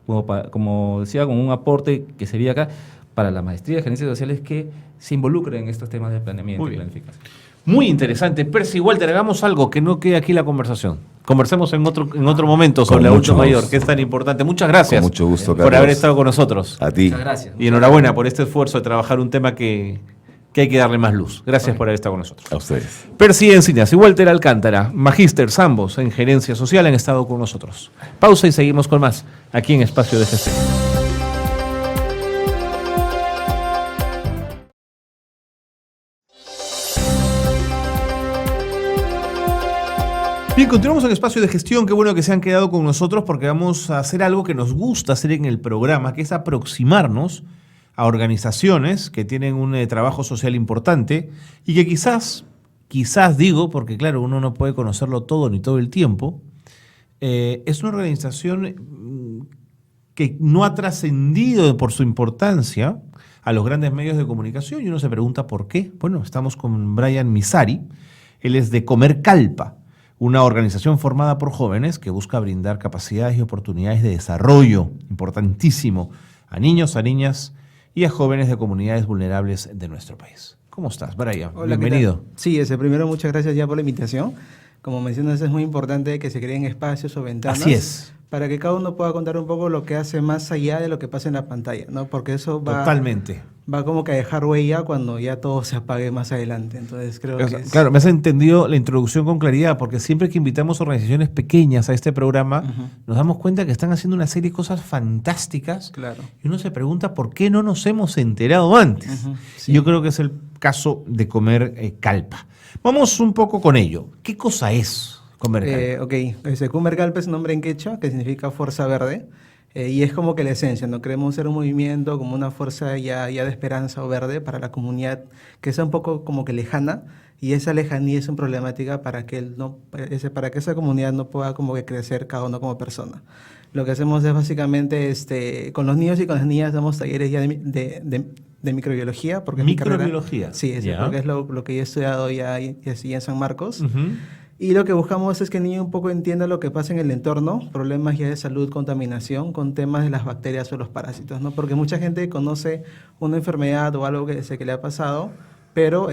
como decía, con un aporte que sería acá, para la maestría de gerencia social es que se involucren en estos temas de planeamiento y planificación. Muy interesante. Percy, Walter, hagamos algo, que no quede aquí la conversación. Conversemos en otro momento sobre el adulto mayor, que es tan importante. Muchas gracias. Con mucho gusto, por Carlos. haber estado con nosotros. A ti. Muchas gracias. Y enhorabuena por este esfuerzo de trabajar un tema que hay que darle más luz. Gracias por haber estado con nosotros. A ustedes. Percy Encinas y Walter Alcántara, magísters ambos en gerencia social, han estado con nosotros. Pausa y seguimos con más aquí en Espacio de Gestión. Bien, continuamos en Espacio de Gestión. Qué bueno que se han quedado con nosotros porque vamos a hacer algo que nos gusta hacer en el programa, que es aproximarnos a organizaciones que tienen un trabajo social importante y que quizás digo, porque claro, uno no puede conocerlo todo ni todo el tiempo, es una organización que no ha trascendido por su importancia a los grandes medios de comunicación y uno se pregunta por qué. Bueno, estamos con Brian Misari, él es de Comer Calpa, una organización formada por jóvenes que busca brindar capacidades y oportunidades de desarrollo, importantísimo, a niños, a niñas y a jóvenes de comunidades vulnerables de nuestro país. ¿Cómo estás, Brian? Hola, bienvenido. Sí, primero muchas gracias ya por la invitación. Como mencionas, es muy importante que se creen espacios o ventanas. Así es. Para que cada uno pueda contar un poco lo que hace más allá de lo que pasa en la pantalla, ¿no? Porque eso Totalmente. Va como que a dejar huella cuando ya todo se apague más adelante. Entonces creo que Claro, me has entendido la introducción con claridad, porque siempre que invitamos organizaciones pequeñas a este programa, nos damos cuenta que están haciendo una serie de cosas fantásticas. Claro. Y uno se pregunta por qué no nos hemos enterado antes. Sí. Y yo creo que es el caso de Comer Calpa. Vamos un poco con ello. ¿Qué cosa es Comer Calpa? Comer Calpa es un nombre en quechua que significa fuerza verde. Y es como que la esencia, ¿no? Queremos ser un movimiento como una fuerza ya de esperanza o verde para la comunidad que sea un poco como que lejana, y esa lejanía es una problemática para que esa comunidad no pueda como que crecer cada uno como persona. Lo que hacemos es básicamente con los niños y con las niñas damos talleres ya de microbiología. Porque ¿Microbiología? Sí, porque es lo que yo he estudiado ya en San Marcos. Uh-huh. Y lo que buscamos es que el niño un poco entienda lo que pasa en el entorno, problemas ya de salud, contaminación, con temas de las bacterias o los parásitos, ¿no? Porque mucha gente conoce una enfermedad o algo que le ha pasado, pero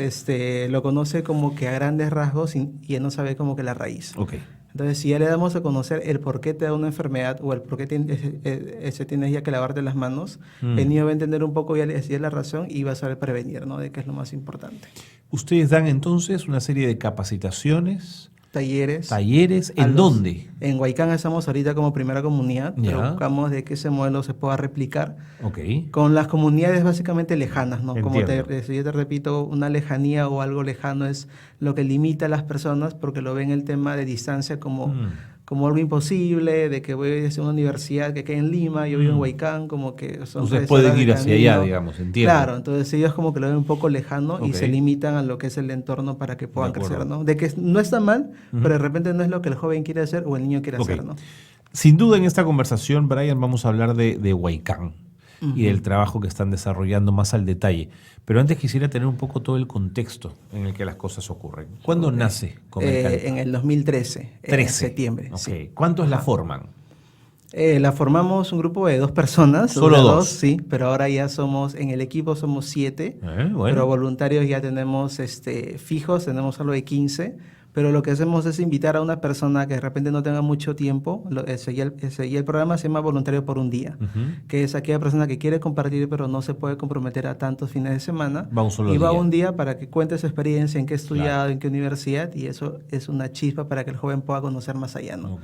lo conoce como que a grandes rasgos y él no sabe como que la raíz. Okay. Entonces, si ya le damos a conocer el por qué te da una enfermedad o el por qué tienes ya que lavarte las manos, el niño va a entender un poco ya la razón y va a saber prevenir, ¿no? De qué es lo más importante. Ustedes dan entonces una serie de capacitaciones, talleres. ¿En dónde? En Huaycán estamos ahorita como primera comunidad, pero buscamos de que ese modelo se pueda replicar con las comunidades básicamente lejanas, ¿no? Como yo te repito, una lejanía o algo lejano es lo que limita a las personas porque lo ven el tema de distancia como algo imposible, de que voy a una universidad que queda en Lima, yo vivo en Huaycán, como que son... Ustedes pueden ir hacia allá, digamos, entiendo. Claro, entonces ellos como que lo ven un poco lejano y se limitan a lo que es el entorno para que puedan crecer, ¿no? De que no está mal, pero de repente no es lo que el joven quiere hacer o el niño quiere hacer, ¿no? Sin duda en esta conversación, Brian, vamos a hablar de Huaycán y del trabajo que están desarrollando más al detalle. Pero antes quisiera tener un poco todo el contexto en el que las cosas ocurren. ¿Cuándo nace Comer Calpa? En el 2013, en septiembre. Sí. ¿Cuántos la forman? La formamos un grupo de 2 personas. ¿Solo 2? Sí, pero ahora ya en el equipo somos 7, pero voluntarios ya tenemos fijos, tenemos algo de 15. Pero lo que hacemos es invitar a una persona que de repente no tenga mucho tiempo. El programa se llama Voluntario por un Día, que es aquella persona que quiere compartir pero no se puede comprometer a tantos fines de semana. Va un día para que cuente su experiencia, en qué ha estudiado, en qué universidad, y eso es una chispa para que el joven pueda conocer más allá, ¿no?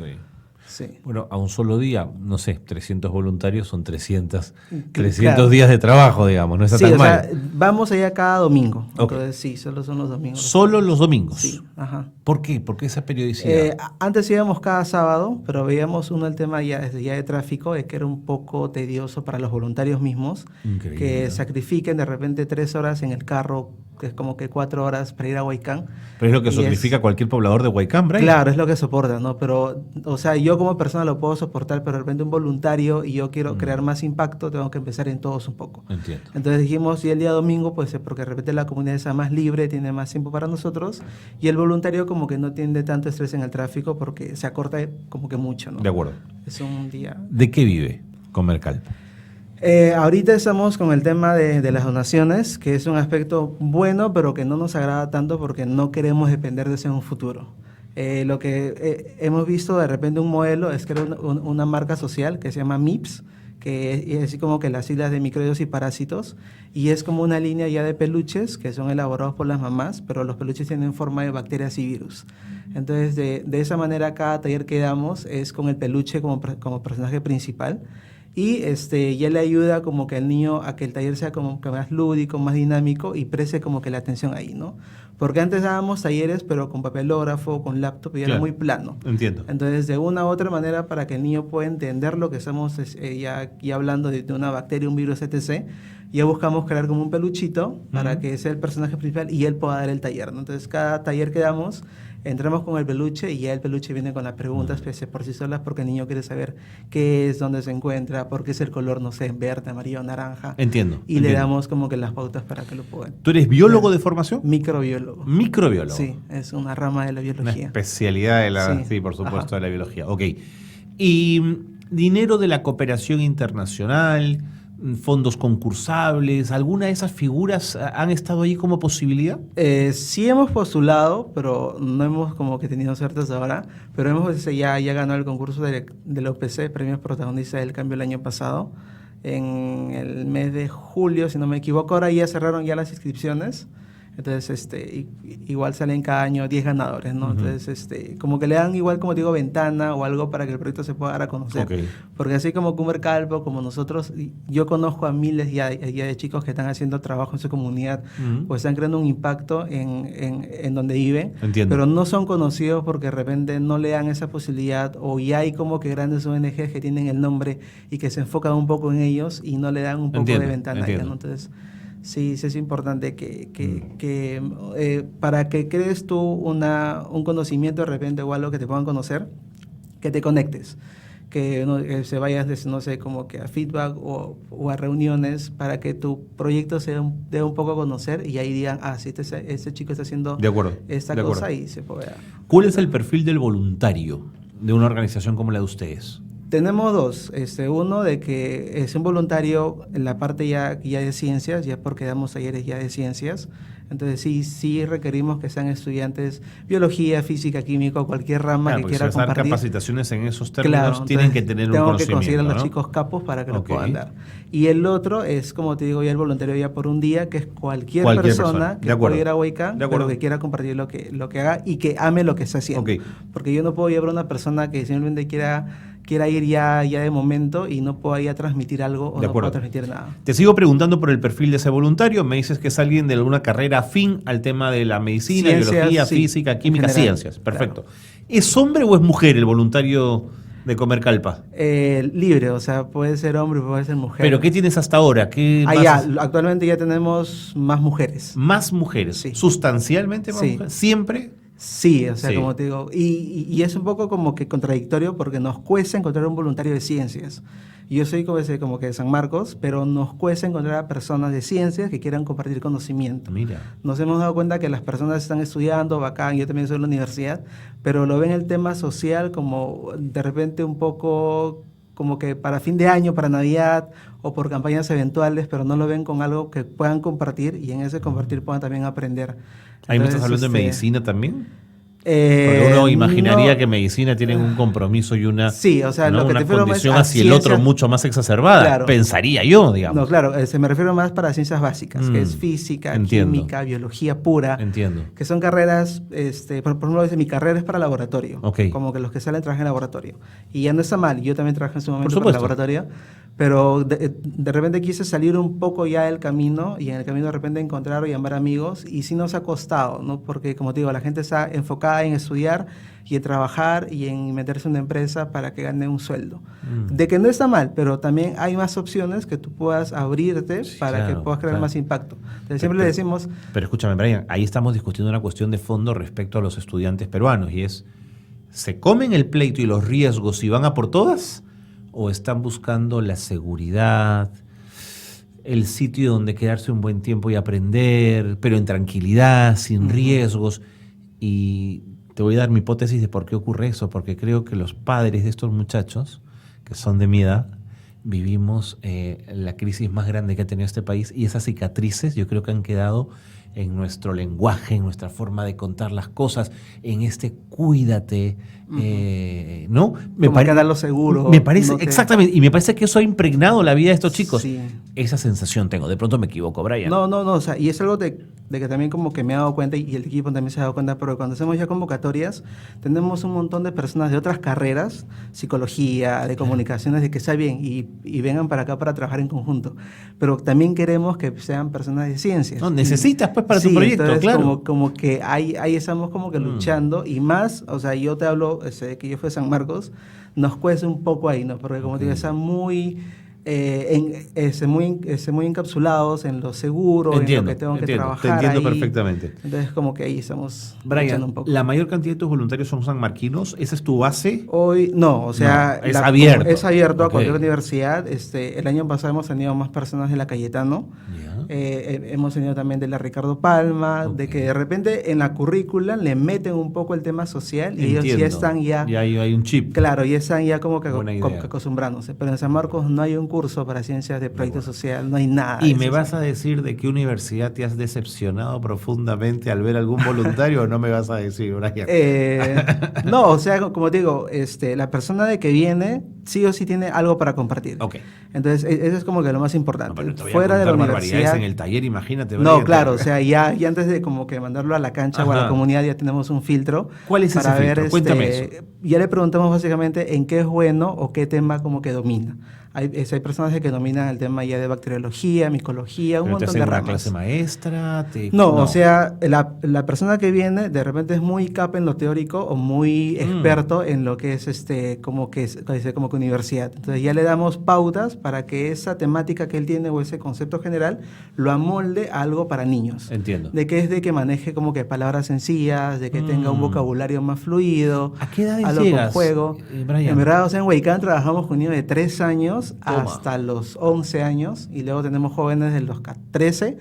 Sí. Bueno, a un solo día, no sé, 300 voluntarios son 300 Claro. días de trabajo, digamos, no está Sí, tan o mal. sea, vamos allá cada domingo. Ok. Entonces, sí, solo son los domingos. Solo los domingos. Sí, ajá. ¿Por qué? ¿Por qué esa periodicidad? Antes íbamos cada sábado, pero veíamos el tema ya de tráfico, es que era un poco tedioso para los voluntarios mismos, Increíble, que ¿no? sacrifiquen de repente 3 horas en el carro, que es como que 4 horas para ir a Huaycán. Pero es lo que Y sacrifica cualquier poblador de Huaycán, Brian. Claro, es lo que soporta, ¿no? Pero, o sea, yo como persona lo puedo soportar, pero de repente un voluntario y yo quiero crear más impacto, tengo que empezar en todos un poco. Entiendo. Entonces dijimos, y el día domingo, pues porque de repente la comunidad está más libre, tiene más tiempo para nosotros, y el voluntario como que no tiene tanto estrés en el tráfico porque se acorta como que mucho, ¿no? De acuerdo. Es un día. ¿De qué vive Comercalpa? Ahorita estamos con el tema de las donaciones, que es un aspecto bueno, pero que no nos agrada tanto porque no queremos depender de eso en un futuro. Lo que hemos visto de repente un modelo es crear una marca social que se llama MIPS, que es así como que las siglas de microbios y parásitos, y es como una línea ya de peluches que son elaborados por las mamás, pero los peluches tienen forma de bacterias y virus. Entonces, de esa manera, cada taller que damos es con el peluche como personaje principal, y ya le ayuda como que al niño a que el taller sea como que más lúdico, más dinámico y preste como que la atención ahí, ¿no? Porque antes dábamos talleres pero con papelógrafo, con laptop y era Claro. muy plano. Entiendo. Entonces, de una u otra manera, para que el niño pueda entender lo que estamos ya hablando de una bacteria, un virus, etc., ya buscamos crear como un peluchito para que sea el personaje principal y él pueda dar el taller, ¿no? Entonces, cada taller que damos, entramos con el peluche y ya el peluche viene con las preguntas por sí solas porque el niño quiere saber qué es, dónde se encuentra, por qué es el color, no sé, verde, amarillo, naranja. Entiendo. Y le damos como que las pautas para que lo puedan. ¿Tú eres biólogo de formación? Microbiólogo. Microbiólogo. Sí, es una rama de la Una biología. especialidad de la, Sí. sí, por supuesto, Ajá. de la biología. Ok. Y dinero de la cooperación internacional, fondos concursables, ¿alguna de esas figuras han estado ahí como posibilidad? Sí hemos postulado, pero no hemos como que tenido suerte hasta ahora, pero hemos ya ganado el concurso del OPC, Premios Protagonistas del Cambio el año pasado, en el mes de julio, si no me equivoco. Ahora ya cerraron ya las inscripciones, entonces igual salen cada año 10 ganadores, ¿no? Entonces como que le dan igual, como digo, ventana o algo para que el proyecto se pueda dar a conocer. Ok. Porque así como Comercalpa, como nosotros, yo conozco a miles ya de chicos que están haciendo trabajo en su comunidad, o están creando un impacto en donde viven, Entiendo. pero no son conocidos porque de repente no le dan esa posibilidad, o ya hay como que grandes ONGs que tienen el nombre y que se enfocan un poco en ellos y no le dan un poco Entiendo, de ventana a ellos, entiendo. ¿no? Entonces, sí es importante para que crees tú un conocimiento de repente o algo que te puedan conocer, que te conectes, que se vayas, no sé, como que a feedback o a reuniones para que tu proyecto se dé un poco a conocer y ahí digan, sí, este chico está haciendo De acuerdo, esta de acuerdo. cosa y se puede dar. ¿Cuál es el perfil del voluntario de una organización como la de ustedes? Tenemos dos. Uno de que es un voluntario en la parte ya de ciencias, ya porque damos talleres ya de ciencias. Entonces sí requerimos que sean estudiantes biología, física, química, cualquier rama Claro, que porque si quiera vas a dar compartir. capacitaciones en esos términos, Claro, tienen entonces que tener un tengo conocimiento, que conseguir a los ¿no? chicos capos para que lo Ok. puedan dar. Y el otro es, como te digo, ya el voluntario ya por un día, que es cualquier Cualquier persona persona. De que acuerdo. pueda ir a Huaycán, De acuerdo. pero que quiera compartir lo que haga y que ame lo que está haciendo. Ok. Porque yo no puedo llevar a una persona que simplemente quiera ir ya de momento y no pueda ya transmitir algo o De no acuerdo. pueda transmitir nada. Te sigo preguntando por el perfil de ese voluntario. Me dices que es alguien de alguna carrera afín al tema de la medicina, Ciencias, biología, sí, física, química, en general, ciencias. Perfecto. claro. ¿Es hombre o es mujer el voluntario de Comercalpa? Libre, o sea, puede ser hombre, puede ser mujer. ¿Pero qué tienes hasta ahora? ¿Qué Ya, más- actualmente ya tenemos más mujeres. más mujeres? Sí. ¿Sustancialmente más Sí. mujeres? ¿Siempre? Sí, o sea, Sí. como te digo, y es un poco como que contradictorio porque nos cuesta encontrar un voluntario de ciencias. Yo soy como que de San Marcos, pero nos cuesta encontrar a personas de ciencias que quieran compartir conocimiento. Mira. Nos hemos dado cuenta que las personas están estudiando, bacán, yo también soy de la universidad, pero lo ven el tema social como de repente un poco como que para fin de año, para Navidad o por campañas eventuales, pero no lo ven con algo que puedan compartir y en ese compartir puedan también aprender. Ahí me Entonces, estás hablando de medicina también. Porque uno imaginaría no. que medicina tienen un compromiso y una, Sí, o sea, ¿no? lo que una te refiero condición más a hacia el otro ciencias. mucho más exacerbada, Claro. pensaría yo, digamos. No, claro, se me refiero más para ciencias básicas, que es Mm, física, entiendo. química, biología pura, Entiendo. que son carreras, por ejemplo, mi carrera es para laboratorio, Ok. como que los que salen trabajan en laboratorio. Y ya no está mal, yo también trabajé en su momento para supuesto. laboratorio, pero de repente quise salir un poco ya del camino y en el camino de repente encontrar o llamar amigos y sí nos ha costado, ¿no? Porque como te digo, la gente está enfocada en estudiar y en trabajar y en meterse en una empresa para que gane un sueldo. De que no está mal, pero también hay más opciones que tú puedas abrirte Sí, para claro, que puedas crear claro. más impacto. Entonces siempre le decimos, Pero escúchame, Brian, ahí estamos discutiendo una cuestión de fondo respecto a los estudiantes peruanos y es, ¿se comen el pleito y los riesgos y van a por todas? ¿O están buscando la seguridad, el sitio donde quedarse un buen tiempo y aprender, pero en tranquilidad, sin riesgos? Y te voy a dar mi hipótesis de por qué ocurre eso, porque creo que los padres de estos muchachos, que son de mi edad, vivimos la crisis más grande que ha tenido este país y esas cicatrices yo creo que han quedado en nuestro lenguaje, en nuestra forma de contar las cosas, en este cuídate, ¿no? como que darlo seguro. Me parece, no te- exactamente, y me parece que eso ha impregnado la vida de estos chicos. Sí. Esa sensación tengo, de pronto me equivoco, Brian. No, o sea, y es algo de que también como que me he dado cuenta y el equipo también se ha dado cuenta, pero cuando hacemos ya convocatorias, tenemos un montón de personas de otras carreras, psicología, de comunicaciones, de que está bien y vengan para acá para trabajar en conjunto. Pero también queremos que sean personas de ciencias. No, necesitas, pues, para tu Sí, proyecto, entonces, claro. como que ahí estamos como que luchando y más, o sea, yo te hablo, que yo fui a San Marcos, nos cuesta un poco ahí, ¿no? Porque como te digo, están muy... muy encapsulados en lo seguro, en lo que tengo que entiendo, trabajar. te entiendo ahí. perfectamente. Entonces, como que ahí estamos luchando Brian, un poco. la mayor cantidad de tus voluntarios son sanmarquinos, ¿esa es tu base? Hoy, no, o sea, No, es abierto. Es abierto Ok. a cualquier universidad. El año pasado hemos tenido más personas de la Cayetano. Ya. Hemos tenido también de la Ricardo Palma, de que de repente en la currícula le meten un poco el tema social y ellos ya Entiendo. están ya. Ya hay un chip. Claro, ya están ya como que, Buena idea. como que acostumbrándose. Pero en San Marcos no hay un curso para ciencias de proyecto social, no hay nada. ¿Y de me eso. vas a decir de qué universidad te has decepcionado profundamente al ver algún voluntario o no me vas a decir, Brian? No, o sea, como te digo, la persona de que viene sí o sí tiene algo para compartir. Ok. Entonces, eso es como que lo más No, importante. pero te voy a Fuera de la preguntar barbaridades universidad. en el taller, imagínate. No, Brian, claro, o sea, ya antes de como que mandarlo a la cancha o a Ajá. la comunidad ya tenemos un filtro. ¿Cuál es ese para filtro? ver, Cuéntame eso. Ya le preguntamos básicamente en qué es bueno o qué tema como que domina. Hay personas que dominan el tema ya de bacteriología, micología, un ¿Pero te montón hacen de una ramas. clase maestra? No, o sea, la persona que viene de repente es muy capa en lo teórico o muy experto en lo que es como que universidad. Entonces ya le damos pautas para que esa temática que él tiene o ese concepto general lo amolde a algo para niños. Entiendo. De que es de que maneje como que palabras sencillas, de que tenga un vocabulario más fluido, ¿A qué edades algo con llegas, juego. Brian? En verdad, o sea, en Huaycán trabajamos con niños de 3 años Toma. hasta los 11 años y luego tenemos jóvenes de los 13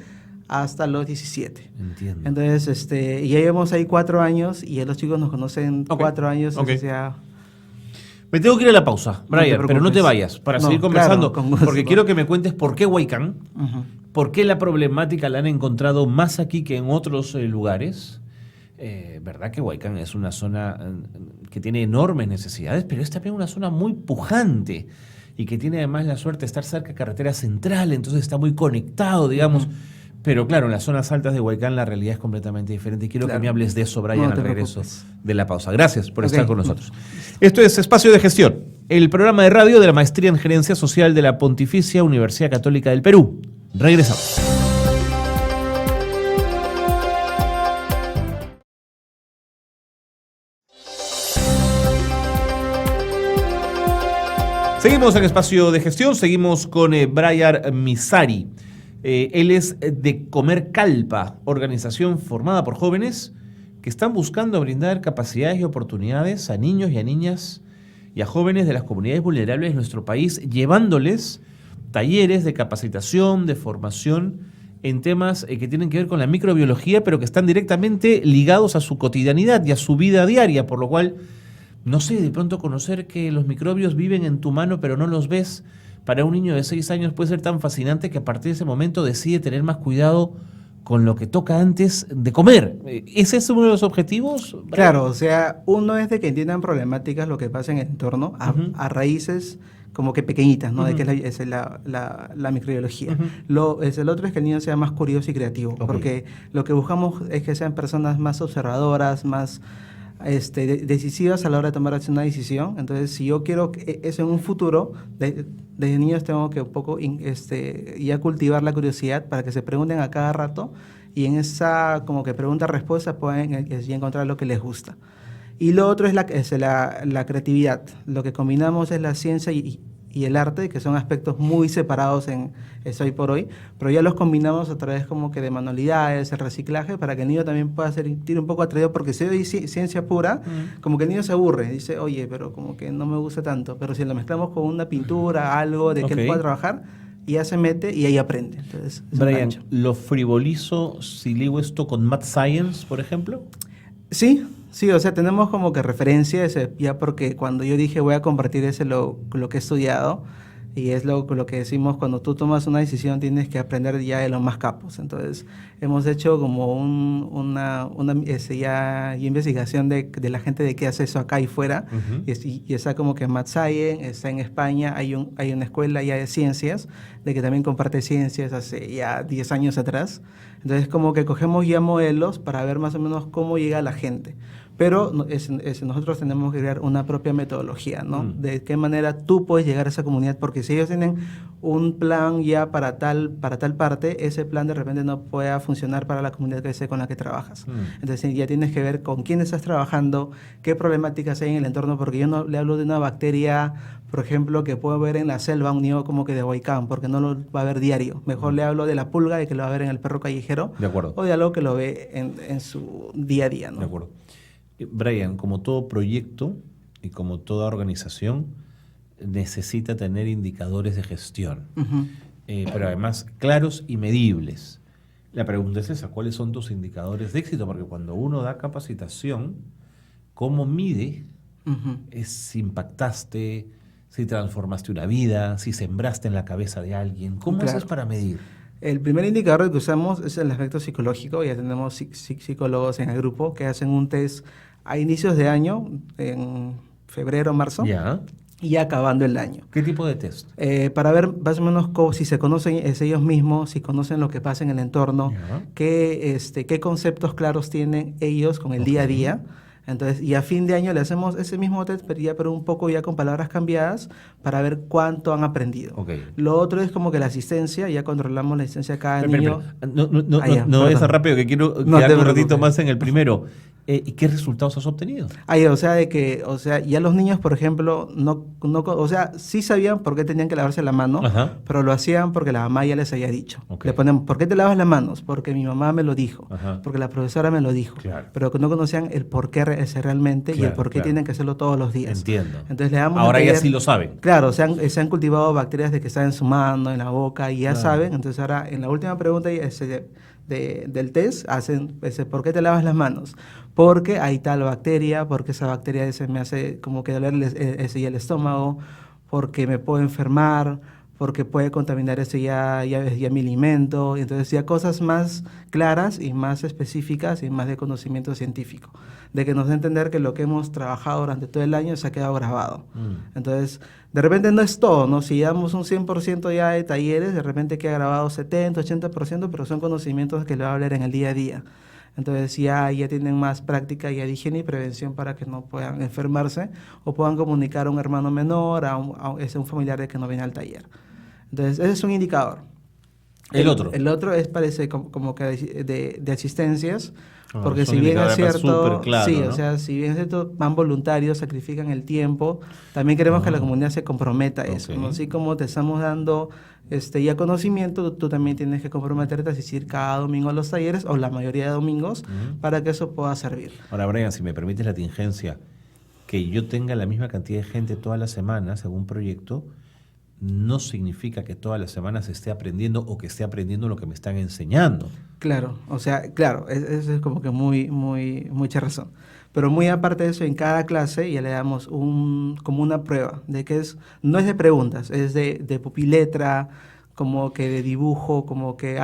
hasta los 17. Entiendo. Entonces, y ya llevamos ahí 4 años y ya los chicos nos conocen Ok, 4 años. ok. O sea, Me tengo que ir a la pausa, No te Brian, pero no te preocupes. vayas para No, seguir claro, conversando, con gusto. porque quiero que me cuentes por qué Huaycán, ujú. por qué la problemática la han encontrado más aquí que en otros lugares. ¿Verdad que Huaycán es una zona que tiene enormes necesidades, pero es también una zona muy pujante y que tiene además la suerte de estar cerca de carretera central, entonces está muy conectado, digamos. Pero claro, en las zonas altas de Huaycán la realidad es completamente diferente. Y quiero que Claro. me hables de eso, Brian, No al te regreso preocupes. de la pausa. Gracias por Ok. estar con nosotros. Esto es Espacio de Gestión, el programa de radio de la Maestría en Gerencia Social de la Pontificia Universidad Católica del Perú. Regresamos. Seguimos en Espacio de Gestión, seguimos con Brian Misari. Él es de Comer Calpa, organización formada por jóvenes que están buscando brindar capacidades y oportunidades a niños y a niñas y a jóvenes de las comunidades vulnerables de nuestro país, llevándoles talleres de capacitación, de formación en temas que tienen que ver con la microbiología, pero que están directamente ligados a su cotidianidad y a su vida diaria, por lo cual, no sé, de pronto conocer que los microbios viven en tu mano pero no los ves, para un niño de 6 años puede ser tan fascinante que a partir de ese momento decide tener más cuidado con lo que toca antes de comer. ¿Ese es uno de los objetivos? Claro, o sea, uno es de que entiendan problemáticas, lo que pasa en el entorno, a raíces como que pequeñitas, ¿no? De que es la microbiología. El otro es que el niño sea más curioso y creativo, porque lo que buscamos es que sean personas más observadoras, más decisivas a la hora de tomar una decisión. Entonces, si yo quiero que eso en un futuro, desde niños tengo que un poco ya cultivar la curiosidad para que se pregunten a cada rato y en esa como que pregunta-respuesta pueden ya encontrar lo que les gusta. Y lo otro es la creatividad. Lo que combinamos es la ciencia y el arte, que son aspectos muy separados en hoy por hoy, pero ya los combinamos a través como que de manualidades, el reciclaje, para que el niño también pueda sentir un poco atraído, porque si hoy ciencia pura, como que el niño se aburre, dice, oye, pero como que no me gusta tanto, pero si lo mezclamos con una pintura, algo de que él pueda trabajar, y ya se mete y ahí aprende. Entonces, Brian, ¿lo frivolizo si digo esto con Math Science, por ejemplo? Sí, o sea, tenemos como que referencia ya porque cuando yo dije voy a compartir lo que he estudiado, y es lo que decimos, cuando tú tomas una decisión tienes que aprender ya de los más capos. Entonces, hemos hecho como una investigación de la gente de qué hace eso acá y fuera, y está como que Math Science, está en España, hay una escuela ya de ciencias, de que también comparte ciencias hace ya 10 años atrás. Entonces, como que cogemos ya modelos para ver más o menos cómo llega la gente. Pero nosotros tenemos que crear una propia metodología, ¿no? De qué manera tú puedes llegar a esa comunidad, porque si ellos tienen un plan ya para tal parte, ese plan de repente no pueda funcionar para la comunidad con la que trabajas. Entonces ya tienes que ver con quién estás trabajando, qué problemáticas hay en el entorno, porque yo no le hablo de una bacteria, por ejemplo, que puedo ver en la selva, un nido como que de Huaycán, porque no lo va a ver diario. Mejor le hablo de la pulga y que lo va a ver en el perro callejero. De acuerdo. O de algo que lo ve en su día a día, ¿no? De acuerdo. Brian, como todo proyecto y como toda organización, necesita tener indicadores de gestión, pero además claros y medibles. La pregunta es esa, ¿cuáles son tus indicadores de éxito? Porque cuando uno da capacitación, ¿cómo mide si impactaste, si transformaste una vida, si sembraste en la cabeza de alguien? ¿Cómo haces para medir? El primer indicador que usamos es el aspecto psicológico. Ya tenemos psicólogos en el grupo que hacen un test a inicios de año, en febrero, marzo, y ya acabando el año. ¿Qué tipo de test? Para ver más o menos si se conocen ellos mismos, si conocen lo que pasa en el entorno, qué conceptos claros tienen ellos con el día a día. Entonces, y a fin de año le hacemos ese mismo test, pero un poco ya con palabras cambiadas, para ver cuánto han aprendido. Lo otro es como que la asistencia, ya controlamos la asistencia de cada niño. No es tan rápido, que quiero quedar un ratito más en el primero. ¿Y qué resultados has obtenido? Ya los niños, por ejemplo, sí sabían por qué tenían que lavarse la mano, pero lo hacían porque la mamá ya les había dicho. Le ponen, ¿por qué te lavas las manos? Porque mi mamá me lo dijo, porque la profesora me lo dijo. Pero que no conocían el por qué realmente y el por qué tienen que hacerlo todos los días. Entiendo. Entonces le damos ahora ya sí lo saben. Claro, se han cultivado bacterias de que están en su mano, en la boca, y ya saben. Entonces ahora, en la última pregunta del test, hacen ¿por qué te lavas las manos? Porque hay tal bacteria, porque esa bacteria me hace como que doler el estómago, porque me puedo enfermar, porque puede contaminar ya mi alimento. Entonces ya cosas más claras y más específicas y más de conocimiento científico, de que nos da a entender que lo que hemos trabajado durante todo el año se ha quedado grabado. Entonces, de repente no es todo, ¿no? Si damos un 100% ya de talleres, de repente queda grabado 70, 80%, pero son conocimientos que le va a hablar en el día a día. Entonces ya tienen más práctica ya de higiene y prevención para que no puedan enfermarse o puedan comunicar a un hermano menor, a un familiar de que no viene al taller. Entonces ese es un indicador. El otro parece como que de asistencias, porque es un si bien es indicador cierto, súper claro, sí, ¿no? o sea, si bien es cierto, van voluntarios, sacrifican el tiempo, también queremos que la comunidad se comprometa a eso, ¿no? Así como te estamos dando ya conocimiento, tú también tienes que comprometerte a asistir cada domingo a los talleres, o la mayoría de domingos, para que eso pueda servir. Ahora, Brian, si me permites la tingencia, que yo tenga la misma cantidad de gente todas las semanas según un proyecto, no significa que todas las semanas esté aprendiendo o que esté aprendiendo lo que me están enseñando. Claro, eso es como que mucha razón. Pero muy aparte de eso, en cada clase ya le damos como una prueba, de que no es de preguntas, es de pupiletra, como que de dibujo, como que es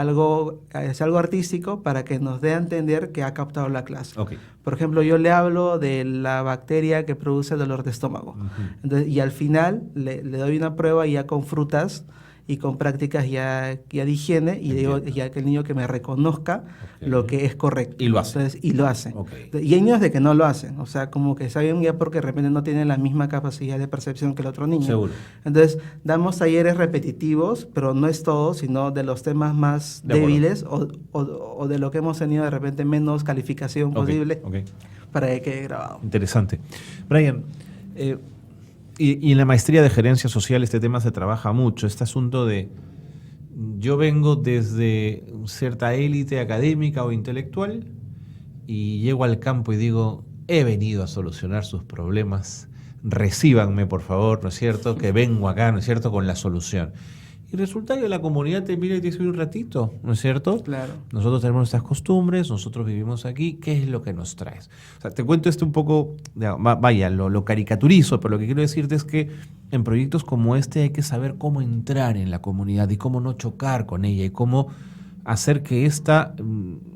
algo artístico para que nos dé a entender que ha captado la clase. Okay. Por ejemplo, yo le hablo de la bacteria que produce el dolor de estómago. Entonces, y al final le doy una prueba ya con frutas y con prácticas ya de higiene, y digo ya que el niño que me reconozca lo que es correcto. Y lo hace. Entonces, y lo hace. Okay. Y hay niños de que no lo hacen, o sea, como que saben ya porque de repente no tienen la misma capacidad de percepción que el otro niño. Seguro. Entonces, damos talleres repetitivos, pero no es todo, sino de los temas más débiles o de lo que hemos tenido de repente menos calificación posible para que quede grabado. Interesante. Brian, y en la maestría de gerencia social este tema se trabaja mucho, este asunto de yo vengo desde cierta élite académica o intelectual y llego al campo y digo, he venido a solucionar sus problemas, recíbanme por favor, ¿no es cierto? Que vengo acá, ¿no es cierto?, con la solución. Y resulta que la comunidad te mira y te dice un ratito, ¿no es cierto? Claro. Nosotros tenemos nuestras costumbres, nosotros vivimos aquí, ¿qué es lo que nos traes? O sea, te cuento esto un poco, vaya, lo caricaturizo, pero lo que quiero decirte es que en proyectos como este hay que saber cómo entrar en la comunidad y cómo no chocar con ella y cómo hacer que ésta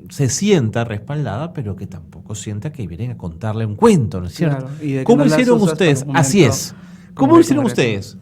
se sienta respaldada, pero que tampoco sienta que vienen a contarle un cuento, ¿no es cierto? Claro. ¿Cómo hicieron ustedes? Así es. ¿Cómo lo hicieron ustedes?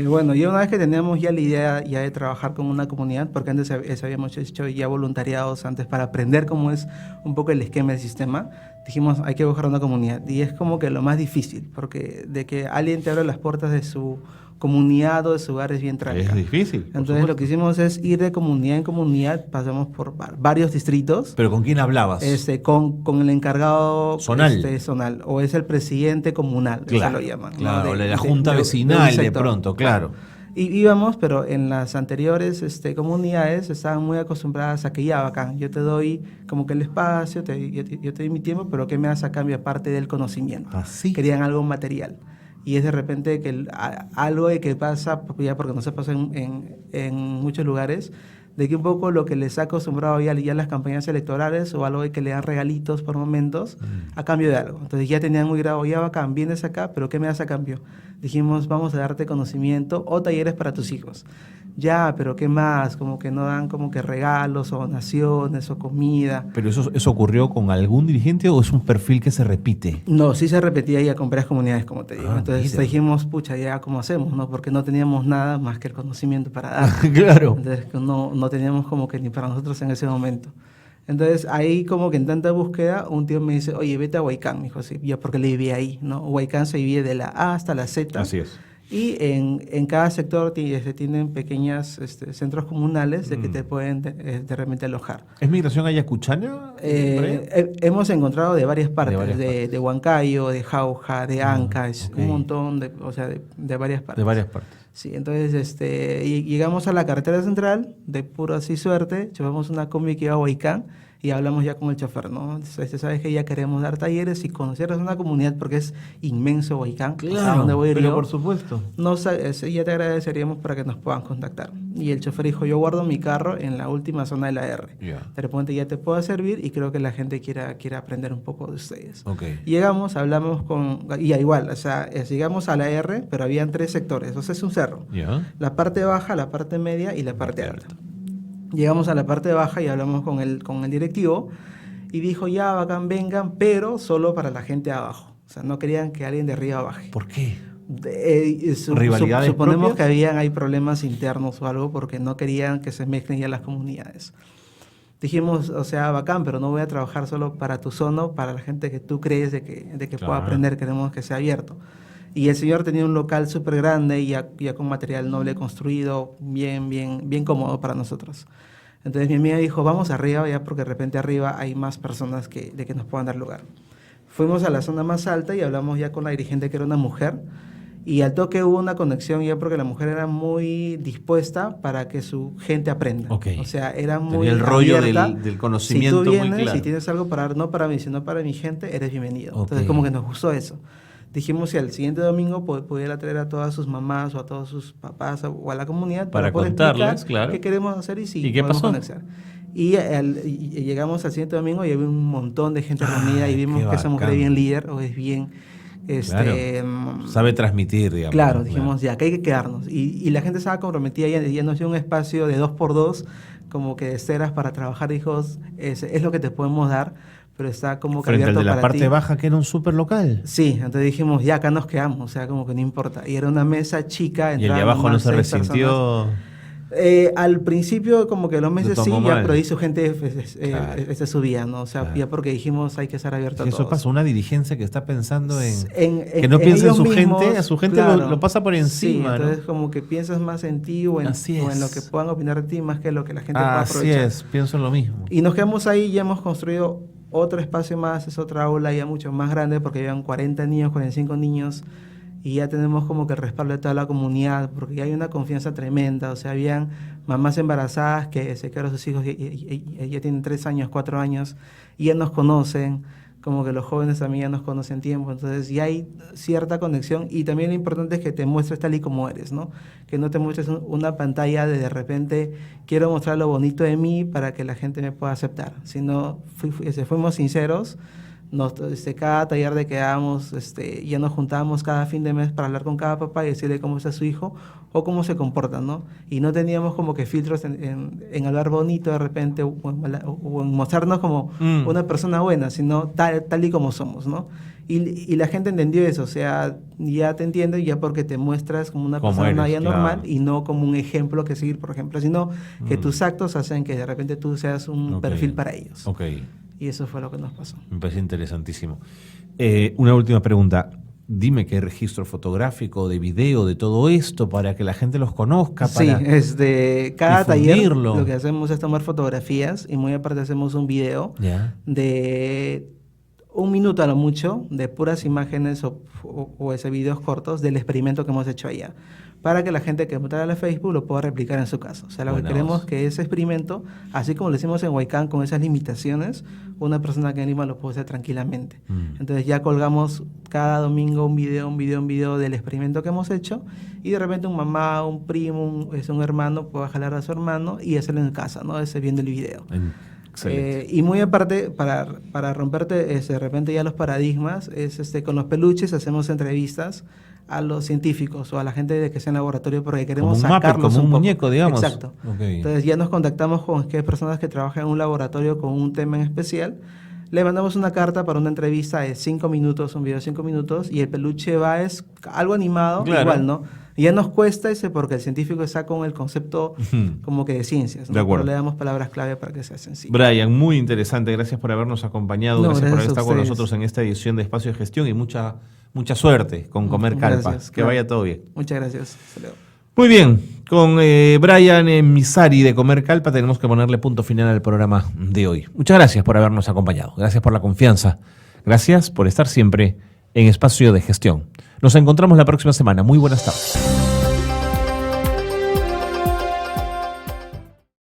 Bueno, ya una vez que teníamos ya la idea ya de trabajar con una comunidad, porque antes habíamos hecho ya voluntariados antes para aprender cómo es un poco el esquema del sistema, dijimos hay que buscar una comunidad. Y es como que lo más difícil, porque de que alguien te abra las puertas de su comunidad o de su hogar es bien tranca. Es difícil. Entonces lo que hicimos es ir de comunidad en comunidad, pasamos por varios distritos. ¿Pero con quién hablabas? Con el encargado zonal. Zonal, o es el presidente comunal, claro, eso lo llaman. Claro, ¿no? la junta vecinal de pronto, claro. Y íbamos, pero en las anteriores comunidades estaban muy acostumbradas a que ya, bacán, yo te doy como que el espacio, yo te doy mi tiempo, pero ¿qué me das a cambio aparte del conocimiento? Así. Querían algo material. Y es de repente que algo de que pasa, ya porque no se pasa en muchos lugares, de que un poco lo que les ha acostumbrado ya las campañas electorales o algo de que le dan regalitos por momentos a cambio de algo. Entonces ya tenían muy grabado, ya bacán, vienes acá, pero ¿qué me das a cambio? Dijimos, vamos a darte conocimiento o talleres para tus hijos. Ya, pero ¿qué más? Como que no dan como que regalos o donaciones o comida. ¿Pero eso ocurrió con algún dirigente o es un perfil que se repite? No, sí se repetía ya con varias comunidades, como te digo. Entonces mira. dijimos, pucha, ya ¿cómo hacemos? ¿No? Porque no teníamos nada más que el conocimiento para dar. Claro. Entonces no teníamos como que ni para nosotros en ese momento. Entonces ahí como que en tanta búsqueda, un tío me dice, oye, vete a Huaycán, me dijo, sí, yo porque le vivía ahí, ¿no? Huaycán se vivía de la A hasta la Z. Así es. Y en cada sector tienen pequeños centros comunales de que te pueden de repente alojar. ¿Es migración ayacuchana? Hemos encontrado de varias partes, de Huancayo, de Jauja, de Ancash, okay. Un montón, de varias partes. De varias partes. Sí, entonces y llegamos a la carretera central, de puro así suerte, llevamos una combi que iba a Huaycán, y hablamos ya con el chofer, ¿no? Sabes que ya queremos dar talleres y conocer a una comunidad porque es inmenso Huaycán. Claro, ¿a dónde voy a ir pero yo? por supuesto. Ya te agradeceríamos para que nos puedan contactar. Y el chofer dijo, yo guardo mi carro en la última zona de la R. De repente ya te puedo servir y creo que la gente quiera aprender un poco de ustedes. Okay. Llegamos, hablamos y igual, llegamos a la R, pero habían 3 sectores, o sea, es un cerro. La parte baja, la parte media y la parte alta. Llegamos a la parte baja y hablamos con el directivo y dijo, ya, bacán, vengan, pero solo para la gente de abajo. O sea, no querían que alguien de arriba baje. ¿Por qué? ¿Rivalidades suponemos propias? Que hay problemas internos o algo porque no querían que se mezclen ya las comunidades. Dijimos, o sea, bacán, pero no voy a trabajar solo para tu zona, para la gente que tú crees de que pueda aprender, queremos que sea abierto. Y el señor tenía un local súper grande y ya con material noble construido, bien cómodo para nosotros. Entonces mi amiga dijo, vamos arriba, ya porque de repente arriba hay más personas que nos puedan dar lugar. Fuimos a la zona más alta y hablamos ya con la dirigente, que era una mujer, y al toque hubo una conexión ya porque la mujer era muy dispuesta para que su gente aprenda. Okay. O sea, era muy tenía el rollo abierta. del conocimiento. Si tú vienes, muy claro. Si tienes algo para dar, no para mí, sino para mi gente, eres bienvenido. Okay. Entonces como que nos gustó eso. Dijimos si al siguiente domingo pudiera traer a todas sus mamás o a todos sus papás o a la comunidad para poder contarles, explicar claro, qué queremos hacer y si ¿y qué podemos pasó? conectar. Y llegamos al siguiente domingo y había un montón de gente reunida y vimos que esa mujer es bien líder o es bien Claro. Sabe transmitir, digamos. Claro, dijimos ya, que hay que quedarnos. Y la gente estaba comprometida, ya nos dio un espacio de 2x2, como que de esteras para trabajar. Dijo, es lo que te podemos dar, pero está como que frente al abierto de la para parte ti. baja, que era un súper local. Sí, entonces dijimos, ya acá nos quedamos, o sea, como que no importa. Y era una mesa chica. Y el de entraban abajo no nomás se 6 resintió. personas. Al principio, como que los meses Lo sí, tomó ya, mal. pero ahí su gente Claro. Se subía, ¿no? O sea, Claro. ya porque dijimos hay que estar abierto Sí, a eso todos. pasa, una dirigencia que está pensando que En no piensa en ellos su mismos, gente, a su gente claro. lo pasa por encima, Sí, entonces ¿no? como que piensas más en ti o en Así lo es. que puedan opinar de ti más que lo que la gente pueda Así aprovechar. es, pienso en lo mismo. Y nos quedamos ahí, ya hemos construido otro espacio más, es otra aula ya mucho más grande porque llevan 40 niños, 45 niños y ya tenemos como que el respaldo de toda la comunidad porque ya hay una confianza tremenda, o sea, habían mamás embarazadas que se quedaron sus hijos y ya tienen 3 años, 4 años y ya nos conocen, como que los jóvenes también ya nos conocen tiempo, entonces ya hay cierta conexión y también lo importante es que te muestres tal y como eres, ¿no? Que no te muestres una pantalla de repente quiero mostrar lo bonito de mí para que la gente me pueda aceptar, sino fuimos sinceros. Cada taller de que damos, ya nos juntábamos cada fin de mes para hablar con cada papá y decirle cómo está su hijo o cómo se comporta, ¿no? Y no teníamos como que filtros en hablar bonito de repente o en mostrarnos como una persona buena, sino tal y como somos, ¿no? Y la gente entendió eso, o sea, ya te entiende ya porque te muestras como una Como persona eres, ya claro. normal y no como un ejemplo que seguir, por ejemplo, sino que tus actos hacen que de repente tú seas un Ok. perfil para ellos. Ok, Y eso fue lo que nos pasó. me parece interesantísimo. Una última pregunta. Dime qué registro fotográfico, de video, de todo esto, para que la gente los conozca, Sí, para cada taller difundirlo. lo que hacemos es tomar fotografías y muy aparte hacemos un video Ya. de 1 minuto a lo mucho, de puras imágenes o ese videos cortos del experimento que hemos hecho allá, para que la gente que entra a Facebook lo pueda replicar en su casa. O sea, lo que Buena queremos voz. es que ese experimento, así como lo hicimos en Huaycán con esas limitaciones, una persona que en Lima lo puede hacer tranquilamente. Entonces ya colgamos cada domingo un video del experimento que hemos hecho y de repente un mamá, un primo, un hermano puede jalar a su hermano y hacerlo en casa, ¿no? Viendo el video. Excelente. Y muy aparte, para romperte de repente ya los paradigmas, con los peluches hacemos entrevistas a los científicos o a la gente de que sea en laboratorio porque queremos Como un Muppet, sacarlos como un poco. muñeco, digamos. Exacto. Ok. Entonces ya nos contactamos con personas que trabajan en un laboratorio con un tema en especial. Le mandamos una carta para una entrevista de 5 minutos, un video de 5 minutos, y el peluche es algo animado, Claro. igual, ¿no? Y ya nos cuesta porque el científico está con el concepto como que de ciencias, ¿no? De acuerdo. Pero le damos palabras clave para que sea sencillo. Brian, muy interesante. Gracias por habernos acompañado. No, Gracias por haber gracias a estado con ustedes. nosotros en esta edición de Espacio de Gestión y mucha suerte con Comer Calpa. Gracias. Que vaya todo bien. Muchas gracias. Hasta luego. Muy bien, con Brian Misari de Comer Calpa tenemos que ponerle punto final al programa de hoy. Muchas gracias por habernos acompañado. Gracias por la confianza. Gracias por estar siempre en Espacio de Gestión. Nos encontramos la próxima semana. Muy buenas tardes.